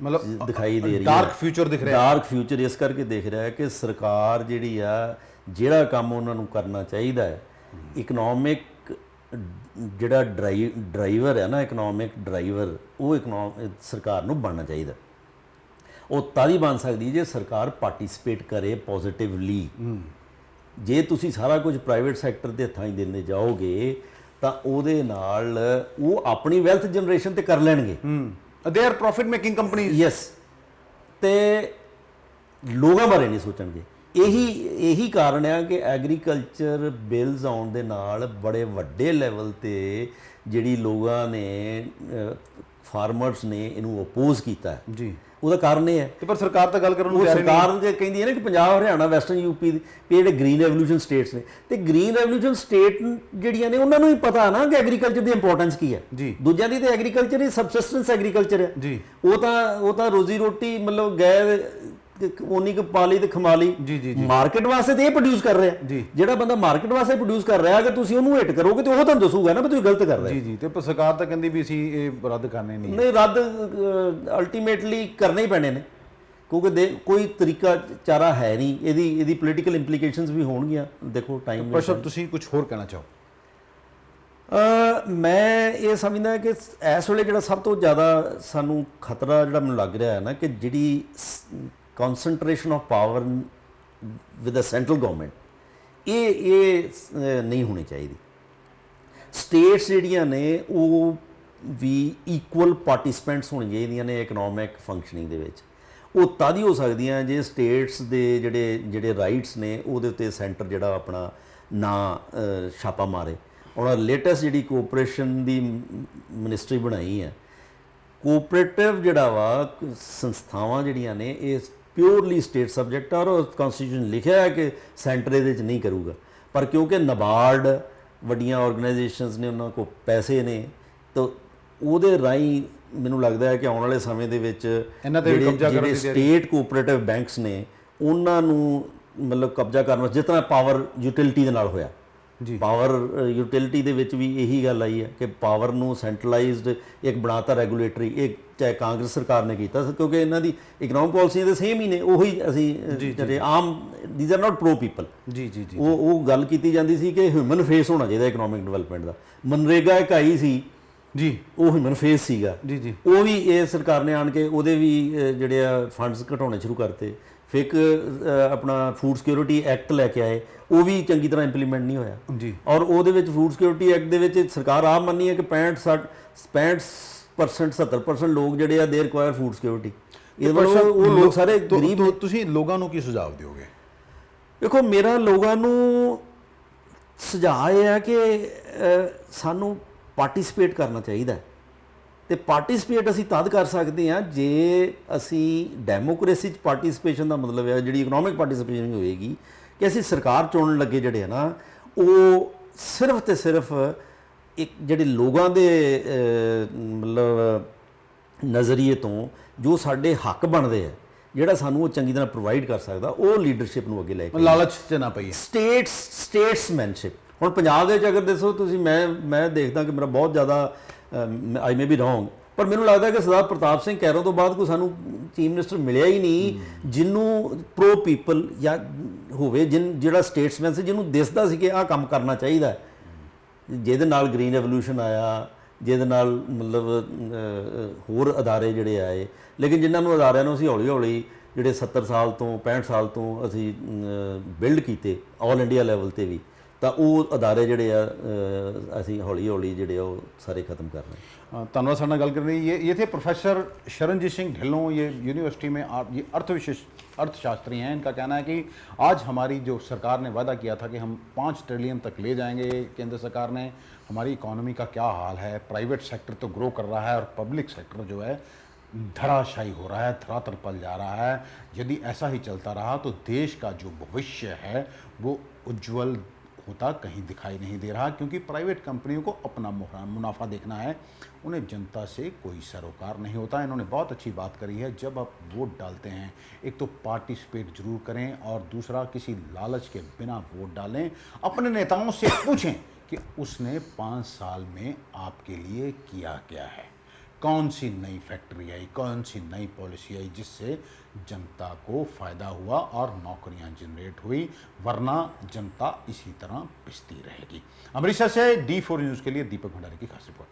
ਮਤਲਬ ਦਿਖਾਈ ਦੇ ਰਹੀ ਹੈ। ਡਾਰਕ ਫਿਊਚਰ ਦਿਖ ਰਿਹਾ, ਡਾਰਕ ਫਿਊਚਰ ਇਸ ਕਰਕੇ ਦਿਖ ਰਿਹਾ ਹੈ ਕਿ ਸਰਕਾਰ ਜਿਹੜੀ ਆ, ਜਿਹੜਾ ਕੰਮ ਉਹਨਾਂ ਨੂੰ ਕਰਨਾ ਚਾਹੀਦਾ ਹੈ, ਇਕਨੋਮਿਕ ਜਿਹੜਾ ਡਰਾਈਵਰ ਹੈ ਨਾ, ਇਕਨੋਮਿਕ ਡਰਾਈਵਰ, ਉਹ ਸਰਕਾਰ ਨੂੰ ਬਣਨਾ ਚਾਹੀਦਾ। ਉਹ ਤਾਂ ਹੀ ਬਣ ਸਕਦੀ ਜੇ ਸਰਕਾਰ ਪਾਰਟਿਸਿਪੇਟ ਕਰੇ ਪੋਜ਼ਿਟਿਵਲੀ। ਜੇ ਤੁਸੀਂ ਸਾਰਾ ਕੁਝ ਪ੍ਰਾਈਵੇਟ ਸੈਕਟਰ ਦੇ ਹੱਥਾਂ 'ਚ ਦਿੰਦੇ ਜਾਓਗੇ ਤਾਂ ਉਹਦੇ ਨਾਲ ਉਹ ਆਪਣੀ ਵੈਲਥ ਜਨਰੇਸ਼ਨ ਤੇ ਕਰ ਲੈਣਗੇ। They are profit making companies. Yes, ਤੇ ਲੋਕਾਂ ਬਾਰੇ ਨਹੀਂ ਸੋਚਣਗੇ। ਇਹੀ ਕਾਰਨ ਹੈ ਕਿ ਐਗਰੀਕਲਚਰ ਬਿਲਸ ਆਉਣ ਦੇ ਨਾਲ ਬੜੇ ਵੱਡੇ ਲੈਵਲ ਤੇ ਜਿਹੜੀ ਲੋਕਾਂ ਨੇ, ਫਾਰਮਰਸ ਨੇ ਇਹਨੂੰ ਅਪੋਜ਼ ਕੀਤਾ ਜੀ। ਉਹਦਾ ਕਾਰਨ ਇਹ ਹੈ ਤੇ ਪਰ ਸਰਕਾਰ ਤਾਂ ਗੱਲ ਕਰਨ ਨੂੰ ਤਿਆਰ ਨਹੀਂ। ਸਰਕਾਰ ਜੇ ਕਹਿੰਦੀ ਹੈ ਨਾ ਕਿ ਪੰਜਾਬ, ਹਰਿਆਣਾ, ਵੈਸਟਰਨ ਯੂਪੀ ਦੇ ਜਿਹੜੇ ਗ੍ਰੀਨ ਰੈਵੋਲੂਸ਼ਨ ਸਟੇਟਸ ਨੇ, ਤੇ ਗ੍ਰੀਨ ਰੈਵੋਲੂਸ਼ਨ ਸਟੇਟ ਜਿਹੜੀਆਂ ਨੇ ਉਹਨਾਂ ਨੂੰ ਹੀ ਪਤਾ ਨਾ ਕਿ ਐਗਰੀਕਲਚਰ ਦੀ ਇੰਪੋਰਟੈਂਸ ਕੀ ਹੈ। ਦੂਜਿਆਂ ਦੀ ਤਾਂ ਐਗਰੀਕਲਚਰ ਹੀ ਸਬਸਿਸਟੈਂਸ ਐਗਰੀਕਲਚਰ ਹੈ ਜੀ। ਉਹ ਤਾਂ ਰੋਜ਼ੀ ਰੋਟੀ ਮਤਲਬ ਗਏ ਉਨੀ ਕੁ ਪਾਲੀ ਤੇ ਖਮਾਲੀ, ਮਾਰਕੀਟ ਵਾਸਤੇ ਤੇ ਇਹ ਪ੍ਰੋਡਿਊਸ ਕਰ ਰਿਹਾ। ਜਿਹੜਾ ਬੰਦਾ ਮਾਰਕੀਟ ਵਾਸਤੇ ਪ੍ਰੋਡਿਊਸ ਕਰ ਰਿਹਾ, ਅਗਰ ਤੁਸੀਂ ਉਹਨੂੰ ਹਿੱਟ ਕਰੋਗੇ ਤੇ ਉਹ ਤੁਹਾਨੂੰ ਦੱਸੂਗਾ ਨਾ ਵੀ ਤੁਸੀਂ ਗਲਤ ਕਰ ਰਹੇ। ਜੀ ਤੇ ਪਰ ਸਰਕਾਰ ਤਾਂ ਕਹਿੰਦੀ ਵੀ ਅਸੀਂ ਇਹ ਰੱਦ ਕਰਨੇ ਨਹੀਂ, ਰੱਦ ਅਲਟੀਮੇਟਲੀ ਕਰਨੇ ਹੀ ਪੈਣੇ ਨੇ, ਕਿਉਂਕਿ ਕੋਈ ਤਰੀਕਾ ਚਾਰਾ ਹੈ ਨਹੀਂ। ਇਹਦੀ ਪੋਲੀਟੀਕਲ ਇੰਪਲੀਕੇਸ਼ਨਸ ਵੀ ਹੋਣਗੀਆਂ। ਦੇਖੋ ਟਾਈਮ। ਪਰ ਸਰ ਤੁਸੀਂ ਕੁਝ ਹੋਰ ਕਹਿਣਾ ਚਾਹੋ? ਮੈਂ ਇਹ ਸਮਝਦਾ ਕਿ ਇਸ ਵੇਲੇ ਜਿਹੜਾ ਸਭ ਤੋਂ ਜ਼ਿਆਦਾ ਸਾਨੂੰ ਖਤਰਾ ਜਿਹੜਾ ਮੈਨੂੰ ਲੱਗ ਰਿਹਾ ਹੈ ਨਾ, ਕਿ ਜਿਹੜੀ concentration of power with the central government, ਇਹ ਨਹੀਂ ਹੋਣੀ ਚਾਹੀਦੀ। ਸਟੇਟਸ ਜਿਹੜੀਆਂ ਨੇ ਉਹ ਵੀ ਇਕੁਅਲ ਪਾਰਟਿਸਪੈਂਟਸ ਹੋਣੀਆਂ ਚਾਹੀਦੀਆਂ ਨੇ ਇਕਨੋਮਿਕ ਫੰਕਸ਼ਨਿੰਗ ਦੇ ਵਿੱਚ। ਉਹ ਤਦ ਹੀ ਹੋ ਸਕਦੀਆਂ ਜੇ ਸਟੇਟਸ ਦੇ ਜਿਹੜੇ ਰਾਈਟਸ ਨੇ ਉਹਦੇ ਉੱਤੇ ਸੈਂਟਰ ਜਿਹੜਾ ਆਪਣਾ ਨਾ ਛਾਪਾ ਮਾਰੇ। ਉਹਨਾਂ ਲੇਟੈਸਟ ਜਿਹੜੀ ਕੋਆਪਰੇਸ਼ਨ ਦੀ ਮਿਨਿਸਟਰੀ ਬਣਾਈ ਹੈ, ਕੋਆਪਰੇਟਿਵ ਜਿਹੜਾ ਵਾ ਸੰਸਥਾਵਾਂ ਜਿਹੜੀਆਂ ਨੇ ਇਹ ਪਿਓਰਲੀ ਸਟੇਟ ਸਬਜੈਕਟ ਆ, ਔਰ ਕਨਸਟੀਟਿਊਸ਼ਨ ਲਿਖਿਆ ਹੈ ਕਿ ਸੈਂਟਰ ਇਹਦੇ 'ਚ ਨਹੀਂ ਕਰੂਗਾ। ਪਰ ਕਿਉਂਕਿ ਨਬਾਰਡ ਵੱਡੀਆਂ ਆਰਗੇਨਾਈਜੇਸ਼ਨਸ ਨੇ, ਉਹਨਾਂ ਕੋਲ ਪੈਸੇ ਨੇ, ਤਾਂ ਉਹਦੇ ਰਾਹੀਂ ਮੈਨੂੰ ਲੱਗਦਾ ਹੈ ਕਿ ਆਉਣ ਵਾਲੇ ਸਮੇਂ ਦੇ ਵਿੱਚ ਜਿਹੜੇ ਸਟੇਟ ਕੋਆਪਰੇਟਿਵ ਬੈਂਕਸ ਨੇ ਉਹਨਾਂ ਨੂੰ ਮਤਲਬ ਕਬਜ਼ਾ ਕਰਨ, ਜਿਸ ਤਰ੍ਹਾਂ ਪਾਵਰ ਯੂਟਿਲਿਟੀ ਦੇ ਨਾਲ ਹੋਇਆ। ਪਾਵਰ ਯੂਟਿਲਿਟੀ ਦੇ ਵਿੱਚ ਵੀ ਇਹੀ ਗੱਲ ਆਈ ਹੈ ਕਿ ਪਾਵਰ ਨੂੰ ਸੈਂਟਰਲਾਈਜ਼ਡ ਇੱਕ ਬਣਾਤਾ ਰੈਗੂਲੇਟਰੀ, ਇਹ ਚਾਹੇ ਕਾਂਗਰਸ ਸਰਕਾਰ ਨੇ ਕੀਤਾ, ਕਿਉਂਕਿ ਇਹਨਾਂ ਦੀ ਇਕਨੋਮਿਕ ਪਾਲਿਸੀਆਂ ਦੇ ਸੇਮ ਹੀ ਨੇ। ਉਹੀ ਅਸੀਂ ਜਿਹੜੇ ਆਮ, these are not pro people. ਉਹ ਗੱਲ ਕੀਤੀ ਜਾਂਦੀ ਸੀ ਕਿ ਹਿਊਮਨ ਫੇਸ ਹੋਣਾ ਚਾਹੀਦਾ ਇਕਨੋਮਿਕ ਡਿਵੈਲਪਮੈਂਟ ਦਾ। ਮਨਰੇਗਾ ਇੱਕ ਆਈ ਸੀ ਜੀ, ਉਹ ਹਿਊਮਨ ਫੇਸ ਸੀਗਾ। ਉਹ ਵੀ ਇਹ ਸਰਕਾਰ ਨੇ ਆਣ ਕੇ ਉਹਦੇ ਵੀ ਜਿਹੜੇ ਆ ਫੰਡਸ ਘਟਾਉਣੇ ਸ਼ੁਰੂ ਕਰਤੇ। ਫਿਰ ਇੱਕ ਆਪਣਾ ਫੂਡ ਸਿਕਿਉਰਿਟੀ ਐਕਟ ਲੈ ਕੇ ਆਏ, ਉਹ ਵੀ ਚੰਗੀ ਤਰ੍ਹਾਂ ਇੰਪਲੀਮੈਂਟ ਨਹੀਂ ਹੋਇਆ ਜੀ। ਔਰ ਉਹਦੇ ਵਿੱਚ ਫੂਡ ਸਿਕਿਉਰਿਟੀ ਐਕਟ ਦੇ ਵਿੱਚ ਸਰਕਾਰ ਆਪ ਮੰਨੀ ਹੈ ਕਿ 65% 70% ਲੋਕ ਜਿਹੜੇ ਆ ਦੇ ਰਿਕੁਆਇਰ ਫੂਡ ਸਿਕਿਉਰਿਟੀ। ਉਹ ਲੋਕ ਸਾਰੇ ਗਰੀਬ ਨੇ। ਤੁਸੀਂ ਲੋਕਾਂ ਨੂੰ ਕੀ ਸੁਝਾਅ ਦਿਓਗੇ? ਦੇਖੋ, ਮੇਰਾ ਲੋਕਾਂ ਨੂੰ ਸੁਝਾਅ ਇਹ ਹੈ ਕਿ ਸਾਨੂੰ ਪਾਰਟਿਸਿਪੇਟ ਕਰਨਾ ਚਾਹੀਦਾ, ਤੇ ਪਾਰਟਿਸਿਪੇਟ ਅਸੀਂ ਤਦ ਕਰ ਸਕਦੇ ਹਾਂ ਜੇ ਅਸੀਂ ਡੈਮੋਕ੍ਰੇਸੀ 'ਚ ਪਾਰਟਿਸਿਪੇਸ਼ਨ ਦਾ ਮਤਲਬ ਹੈ ਜਿਹੜੀ ਇਕਨੋਮਿਕ ਪਾਰਟਿਸਿਪੇਸ਼ਨ ਹੋਏਗੀ ਕਿ ਅਸੀਂ ਸਰਕਾਰ ਚੁਣਨ ਲੱਗੇ ਜਿਹੜੇ ਆ ਨਾ, ਉਹ ਸਿਰਫ ਤੇ ਸਿਰਫ ਇੱਕ ਜਿਹੜੇ ਲੋਕਾਂ ਦੇ ਮਤਲਬ ਨਜ਼ਰੀਏ ਤੋਂ ਜੋ ਸਾਡੇ ਹੱਕ ਬਣਦੇ ਆ, ਜਿਹੜਾ ਸਾਨੂੰ ਉਹ ਚੰਗੀ ਤਰ੍ਹਾਂ ਪ੍ਰੋਵਾਈਡ ਕਰ ਸਕਦਾ, ਉਹ ਲੀਡਰਸ਼ਿਪ ਨੂੰ ਅੱਗੇ ਲੈ ਕੇ ਲਾਲਚ 'ਚ ਨਾ ਪਈਏ। ਸਟੇਟਸਮੈਨਸ਼ਿਪ। ਹੁਣ ਪੰਜਾਬ ਦੇ ਵਿੱਚ ਅਗਰ ਦੱਸੋ ਤੁਸੀਂ, ਮੈਂ ਦੇਖਦਾ ਕਿ ਮੇਰਾ ਬਹੁਤ ਜ਼ਿਆਦਾ ਆਈ ਮੇ ਬੀ ਰੋਂਗ, ਪਰ ਮੈਨੂੰ ਲੱਗਦਾ ਕਿ ਸਰਦਾਰ ਪ੍ਰਤਾਪ ਸਿੰਘ ਕੈਰੋਂ ਤੋਂ ਬਾਅਦ ਕੋਈ ਸਾਨੂੰ ਚੀਫ ਮਿਨਿਸਟਰ ਮਿਲਿਆ ਹੀ ਨਹੀਂ ਜਿਹਨੂੰ ਪ੍ਰੋ ਪੀਪਲ ਜਾਂ ਹੋਵੇ, ਜਿਹੜਾ ਸਟੇਟਸਮੈਨ ਸੀ, ਜਿਹਨੂੰ ਦਿਸਦਾ ਸੀ ਕਿ ਆਹ ਕੰਮ ਕਰਨਾ ਚਾਹੀਦਾ, ਜਿਹਦੇ ਨਾਲ ਗ੍ਰੀਨ ਰੈਵੋਲੂਸ਼ਨ ਆਇਆ, ਜਿਹਦੇ ਨਾਲ ਮਤਲਬ ਹੋਰ ਅਦਾਰੇ ਜਿਹੜੇ ਆਏ, ਲੇਕਿਨ ਜਿਨ੍ਹਾਂ ਨੂੰ ਅਦਾਰਿਆਂ ਨੂੰ ਅਸੀਂ ਹੌਲੀ ਹੌਲੀ ਜਿਹੜੇ 70 ਸਾਲ ਤੋਂ 65 ਸਾਲ ਤੋਂ ਅਸੀਂ ਬਿਲਡ ਕੀਤੇ ਆਲ ਇੰਡੀਆ ਲੈਵਲ ਤੇ ਵੀ, ਤਾਂ ਉਹ ਅਦਾਰੇ ਜਿਹੜੇ ਆ ਅਸੀਂ ਹੌਲੀ ਹੌਲੀ ਜਿਹੜੇ ਉਹ ਸਾਰੇ ਖਤਮ ਕਰ ਰਹੇ। धन्यवाद सर, गल करनी ये थे प्रोफेसर शरणजीत सिंह ढिल्लों, ये यूनिवर्सिटी में ये अर्थशास्त्री हैं। इनका कहना है कि आज हमारी जो सरकार ने वादा किया था कि हम 5 ट्रिलियन तक ले जाएंगे केंद्र सरकार ने, हमारी इकोनॉमी का क्या हाल है, प्राइवेट सेक्टर तो ग्रो कर रहा है और पब्लिक सेक्टर जो है धराशायी हो रहा है, धरातल पल जा रहा है। यदि ऐसा ही चलता रहा तो देश का जो भविष्य है वो उज्जवल होता कहीं दिखाई नहीं दे रहा, क्योंकि प्राइवेट कंपनियों को अपना मुनाफा देखना है, उन्हें जनता से कोई सरोकार नहीं होता। इन्होंने बहुत अच्छी बात करी है, जब आप वोट डालते हैं एक तो पार्टिसिपेट जरूर करें और दूसरा किसी लालच के बिना वोट डालें। अपने नेताओं से पूछें कि उसने 5 साल में आपके लिए किया क्या है, कौन सी नई फैक्ट्री आई, कौन सी नई पॉलिसी आई जिससे जनता को फ़ायदा हुआ और नौकरियां जनरेट हुई, वरना जनता इसी तरह पिसती रहेगी। अमृतसर से D4 न्यूज़ के लिए दीपक भंडारी की खास रिपोर्ट।